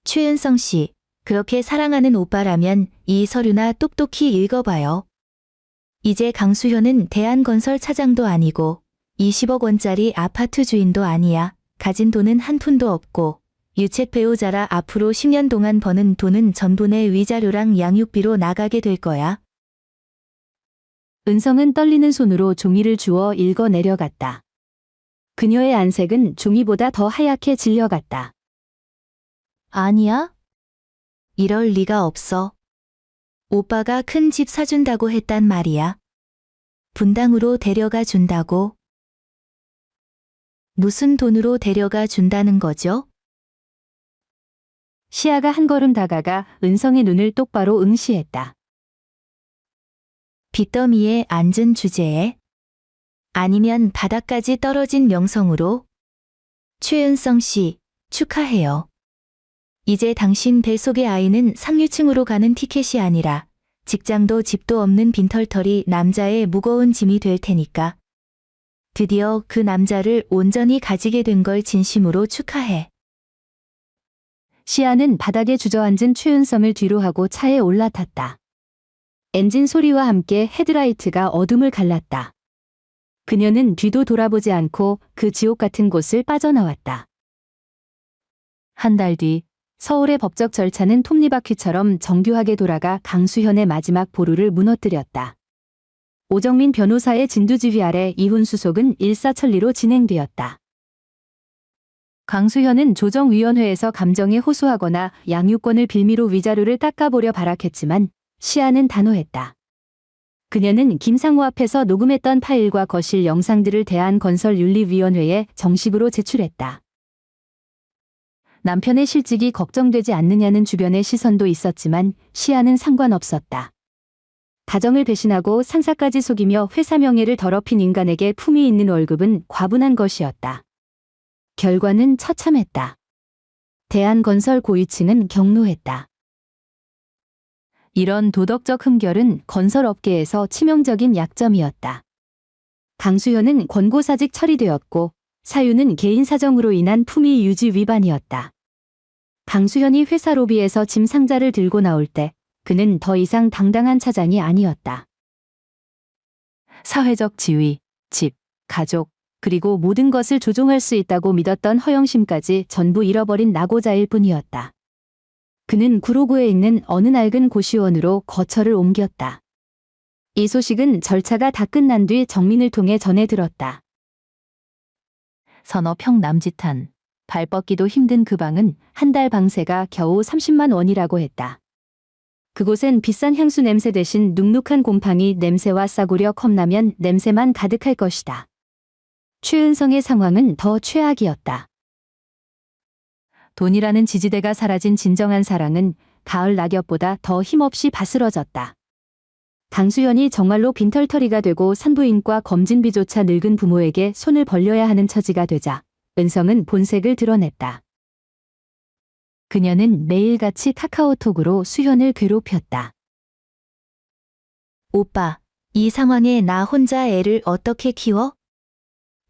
최은성 씨, 그렇게 사랑하는 오빠라면 이 서류나 똑똑히 읽어봐요. 이제 강수현은 대한건설 차장도 아니고 20억 원짜리 아파트 주인도 아니야. 가진 돈은 한 푼도 없고 유책 배우자라 앞으로 10년 동안 버는 돈은 전부 내 위자료랑 양육비로 나가게 될 거야. 은성은 떨리는 손으로 종이를 주워 읽어 내려갔다. 그녀의 안색은 종이보다 더 하얗게 질려갔다. 아니야? 이럴 리가 없어. 오빠가 큰 집 사준다고 했단 말이야. 분당으로 데려가 준다고. 무슨 돈으로 데려가 준다는 거죠? 시아가 한 걸음 다가가 은성의 눈을 똑바로 응시했다. 빚더미에 앉은 주제에 아니면 바닥까지 떨어진 명성으로 최은성 씨 축하해요. 이제 당신 뱃속의 아이는 상류층으로 가는 티켓이 아니라 직장도 집도 없는 빈털터리 남자의 무거운 짐이 될 테니까 드디어 그 남자를 온전히 가지게 된 걸 진심으로 축하해. 시아는 바닥에 주저앉은 최은성을 뒤로 하고 차에 올라탔다. 엔진 소리와 함께 헤드라이트가 어둠을 갈랐다. 그녀는 뒤도 돌아보지 않고 그 지옥 같은 곳을 빠져나왔다. 한 달 뒤 서울의 법적 절차는 톱니바퀴처럼 정교하게 돌아가 강수현의 마지막 보루를 무너뜨렸다. 오정민 변호사의 진두지휘 아래 이혼 수속은 일사천리로 진행되었다. 강수현은 조정위원회에서 감정에 호소하거나 양육권을 빌미로 위자료를 닦아보려 발악했지만 시아는 단호했다. 그녀는 김상우 앞에서 녹음했던 파일과 거실 영상들을 대한건설윤리위원회에 정식으로 제출했다. 남편의 실직이 걱정되지 않느냐는 주변의 시선도 있었지만 시아는 상관없었다. 가정을 배신하고 상사까지 속이며 회사 명예를 더럽힌 인간에게 품위 있는 월급은 과분한 것이었다. 결과는 처참했다. 대한건설 고위층은 경로했다. 이런 도덕적 흠결은 건설업계에서 치명적인 약점이었다. 강수현은 권고사직 처리되었고 사유는 개인 사정으로 인한 품위 유지 위반이었다. 강수현이 회사 로비에서 짐 상자를 들고 나올 때 그는 더 이상 당당한 차장이 아니었다. 사회적 지위, 집, 가족, 그리고 모든 것을 조종할 수 있다고 믿었던 허영심까지 전부 잃어버린 낙오자일 뿐이었다. 그는 구로구에 있는 어느 낡은 고시원으로 거처를 옮겼다. 이 소식은 절차가 다 끝난 뒤 정민을 통해 전해 들었다. 서너 평 남짓한 발 뻗기도 힘든 그 방은 한 달 방세가 겨우 30만 원이라고 했다. 그곳엔 비싼 향수 냄새 대신 눅눅한 곰팡이 냄새와 싸구려 컵라면 냄새만 가득할 것이다. 최은성의 상황은 더 최악이었다. 돈이라는 지지대가 사라진 진정한 사랑은 가을 낙엽보다 더 힘없이 바스러졌다. 강수현이 정말로 빈털터리가 되고 산부인과 검진비조차 늙은 부모에게 손을 벌려야 하는 처지가 되자 은성은 본색을 드러냈다. 그녀는 매일같이 카카오톡으로 수현을 괴롭혔다. 오빠, 이 상황에 나 혼자 애를 어떻게 키워?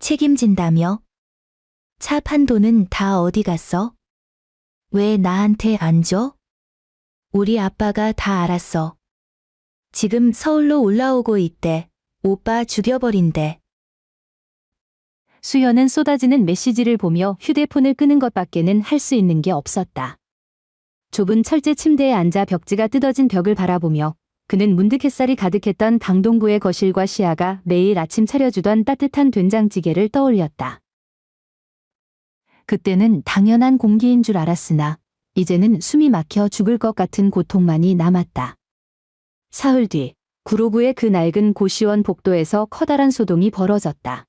책임진다며? 차 판 돈은 다 어디 갔어? 왜 나한테 안 줘? 우리 아빠가 다 알았어. 지금 서울로 올라오고 있대. 오빠 죽여버린대. 수현은 쏟아지는 메시지를 보며 휴대폰을 끄는 것밖에는 할 수 있는 게 없었다. 좁은 철제 침대에 앉아 벽지가 뜯어진 벽을 바라보며 그는 문득 햇살이 가득했던 강동구의 거실과 시아가 매일 아침 차려주던 따뜻한 된장찌개를 떠올렸다. 그때는 당연한 공기인 줄 알았으나 이제는 숨이 막혀 죽을 것 같은 고통만이 남았다. 사흘 뒤 구로구의 그 낡은 고시원 복도에서 커다란 소동이 벌어졌다.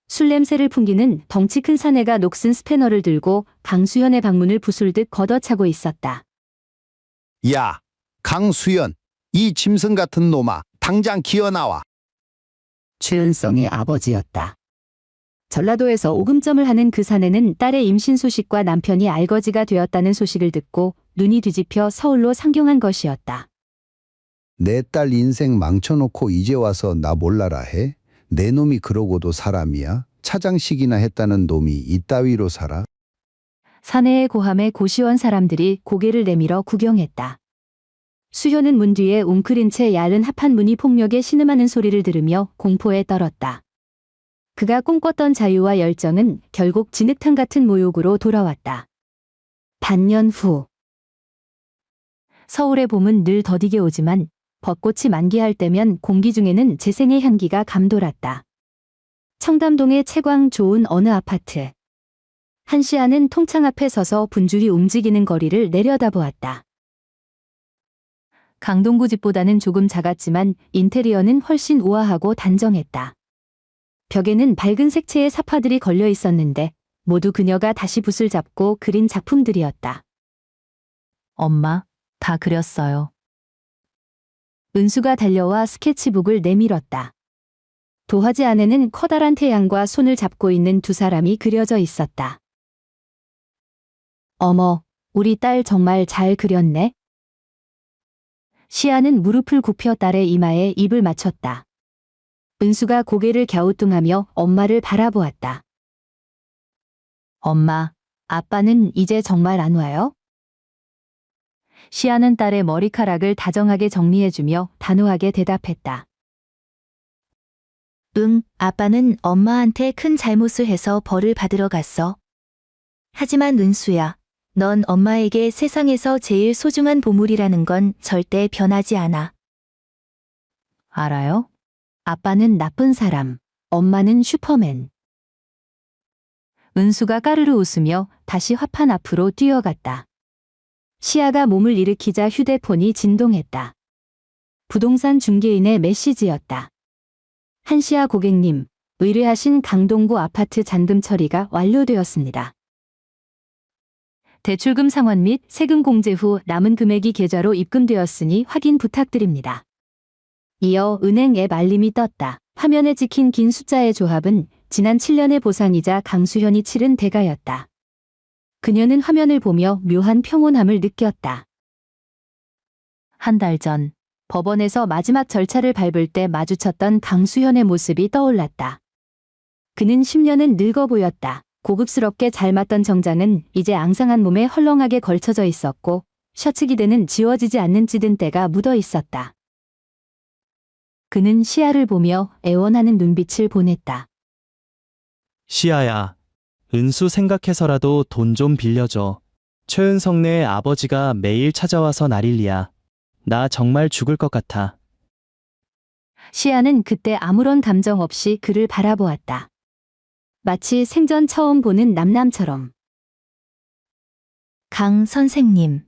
술 냄새를 풍기는 덩치 큰 사내가 녹슨 스패너를 들고 강수현의 방문을 부술듯 걷어차고 있었다. 야, 강수연, 이 짐승 같은 놈아, 당장 기어나와. 최은성의 아버지였다. 전라도에서 오금점을 하는 그 사내는 딸의 임신 소식과 남편이 알거지가 되었다는 소식을 듣고 눈이 뒤집혀 서울로 상경한 것이었다. 내 딸 인생 망쳐놓고 이제 와서 나 몰라라 해? 내 놈이 그러고도 사람이야? 차장식이나 했다는 놈이 이따위로 살아? 사내의 고함에 고시원 사람들이 고개를 내밀어 구경했다. 수현은 문 뒤에 웅크린 채 얇은 합판 문이 폭력에 신음하는 소리를 들으며 공포에 떨었다. 그가 꿈꿨던 자유와 열정은 결국 진흙탕 같은 모욕으로 돌아왔다. 반년 후 서울의 봄은 늘 더디게 오지만 벚꽃이 만개할 때면 공기 중에는 재생의 향기가 감돌았다. 청담동의 채광 좋은 어느 아파트. 한시아는 통창 앞에 서서 분주히 움직이는 거리를 내려다보았다. 강동구 집보다는 조금 작았지만 인테리어는 훨씬 우아하고 단정했다. 벽에는 밝은 색채의 사파들이 걸려 있었는데 모두 그녀가 다시 붓을 잡고 그린 작품들이었다. 엄마, 다 그렸어요. 은수가 달려와 스케치북을 내밀었다. 도화지 안에는 커다란 태양과 손을 잡고 있는 두 사람이 그려져 있었다. 어머, 우리 딸 정말 잘 그렸네. 시아는 무릎을 굽혀 딸의 이마에 입을 맞췄다. 은수가 고개를 갸우뚱하며 엄마를 바라보았다. 엄마, 아빠는 이제 정말 안 와요? 시아는 딸의 머리카락을 다정하게 정리해주며 단호하게 대답했다. 응, 아빠는 엄마한테 큰 잘못을 해서 벌을 받으러 갔어. 하지만 은수야, 넌 엄마에게 세상에서 제일 소중한 보물이라는 건 절대 변하지 않아. 알아요? 아빠는 나쁜 사람, 엄마는 슈퍼맨. 은수가 까르르 웃으며 다시 화판 앞으로 뛰어갔다. 시아가 몸을 일으키자 휴대폰이 진동했다. 부동산 중개인의 메시지였다. 한시아 고객님, 의뢰하신 강동구 아파트 잔금 처리가 완료되었습니다. 대출금 상환 및 세금 공제 후 남은 금액이 계좌로 입금되었으니 확인 부탁드립니다. 이어 은행 앱 알림이 떴다. 화면에 찍힌 긴 숫자의 조합은 지난 7년의 보상이자 강수현이 치른 대가였다. 그녀는 화면을 보며 묘한 평온함을 느꼈다. 한 달 전, 법원에서 마지막 절차를 밟을 때 마주쳤던 강수현의 모습이 떠올랐다. 그는 10년은 늙어 보였다. 고급스럽게 잘 맞던 정장은 이제 앙상한 몸에 헐렁하게 걸쳐져 있었고 셔츠 기대는 지워지지 않는 찌든 때가 묻어 있었다. 그는 시아를 보며 애원하는 눈빛을 보냈다. 시아야, 은수 생각해서라도 돈 좀 빌려줘. 최은성네 아버지가 매일 찾아와서 난리야. 나 정말 죽을 것 같아. 시아는 그때 아무런 감정 없이 그를 바라보았다. 마치 생전 처음 보는 남남처럼. 강 선생님.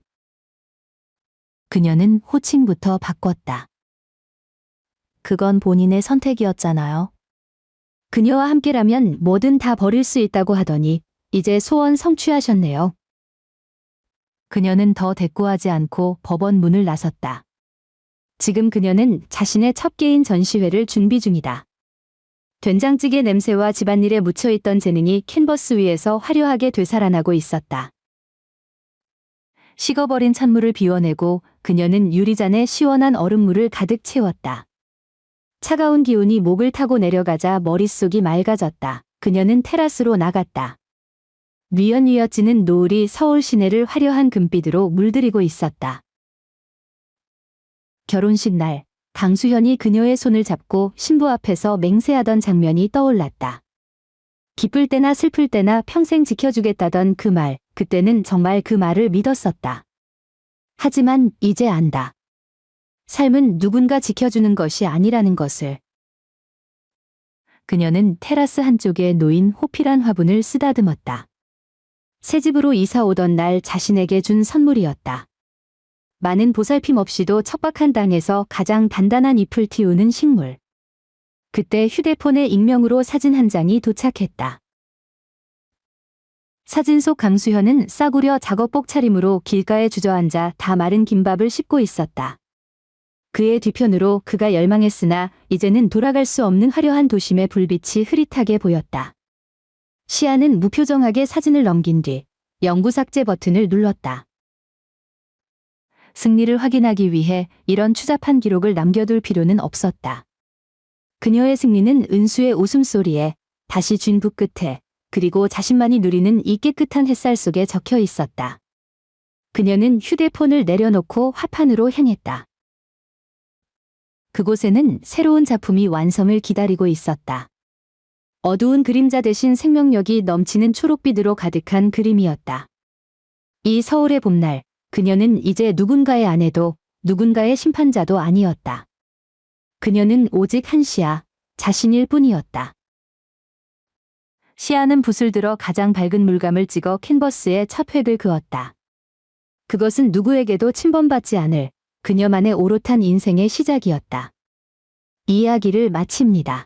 그녀는 호칭부터 바꿨다. 그건 본인의 선택이었잖아요. 그녀와 함께라면 뭐든 다 버릴 수 있다고 하더니 이제 소원 성취하셨네요. 그녀는 더 대꾸하지 않고 법원 문을 나섰다. 지금 그녀는 자신의 첫 개인 전시회를 준비 중이다. 된장찌개 냄새와 집안일에 묻혀있던 재능이 캔버스 위에서 화려하게 되살아나고 있었다. 식어버린 찬물을 비워내고 그녀는 유리잔에 시원한 얼음물을 가득 채웠다. 차가운 기운이 목을 타고 내려가자 머릿속이 맑아졌다. 그녀는 테라스로 나갔다. 뉘엿뉘엿지는 노을이 서울 시내를 화려한 금빛으로 물들이고 있었다. 결혼식 날, 강수현이 그녀의 손을 잡고 신부 앞에서 맹세하던 장면이 떠올랐다. 기쁠 때나 슬플 때나 평생 지켜주겠다던 그 말, 그때는 정말 그 말을 믿었었다. 하지만 이제 안다. 삶은 누군가 지켜주는 것이 아니라는 것을. 그녀는 테라스 한쪽에 놓인 호피란 화분을 쓰다듬었다. 새 집으로 이사 오던 날 자신에게 준 선물이었다. 많은 보살핌 없이도 척박한 땅에서 가장 단단한 잎을 틔우는 식물. 그때 휴대폰에 익명으로 사진 한 장이 도착했다. 사진 속 강수현은 싸구려 작업복 차림으로 길가에 주저앉아 다 마른 김밥을 씹고 있었다. 그의 뒤편으로 그가 열망했으나 이제는 돌아갈 수 없는 화려한 도심의 불빛이 흐릿하게 보였다. 시아는 무표정하게 사진을 넘긴 뒤 영구 삭제 버튼을 눌렀다. 승리를 확인하기 위해 이런 추잡한 기록을 남겨둘 필요는 없었다. 그녀의 승리는 은수의 웃음소리에, 다시 쥔 붓 끝에, 그리고 자신만이 누리는 이 깨끗한 햇살 속에 적혀 있었다. 그녀는 휴대폰을 내려놓고 화판으로 향했다. 그곳에는 새로운 작품이 완성을 기다리고 있었다. 어두운 그림자 대신 생명력이 넘치는 초록빛으로 가득한 그림이었다. 이 서울의 봄날, 그녀는 이제 누군가의 아내도 누군가의 심판자도 아니었다. 그녀는 오직 한시아, 자신일 뿐이었다. 시아는 붓을 들어 가장 밝은 물감을 찍어 캔버스에 첫 획을 그었다. 그것은 누구에게도 침범받지 않을 그녀만의 오롯한 인생의 시작이었다. 이야기를 마칩니다.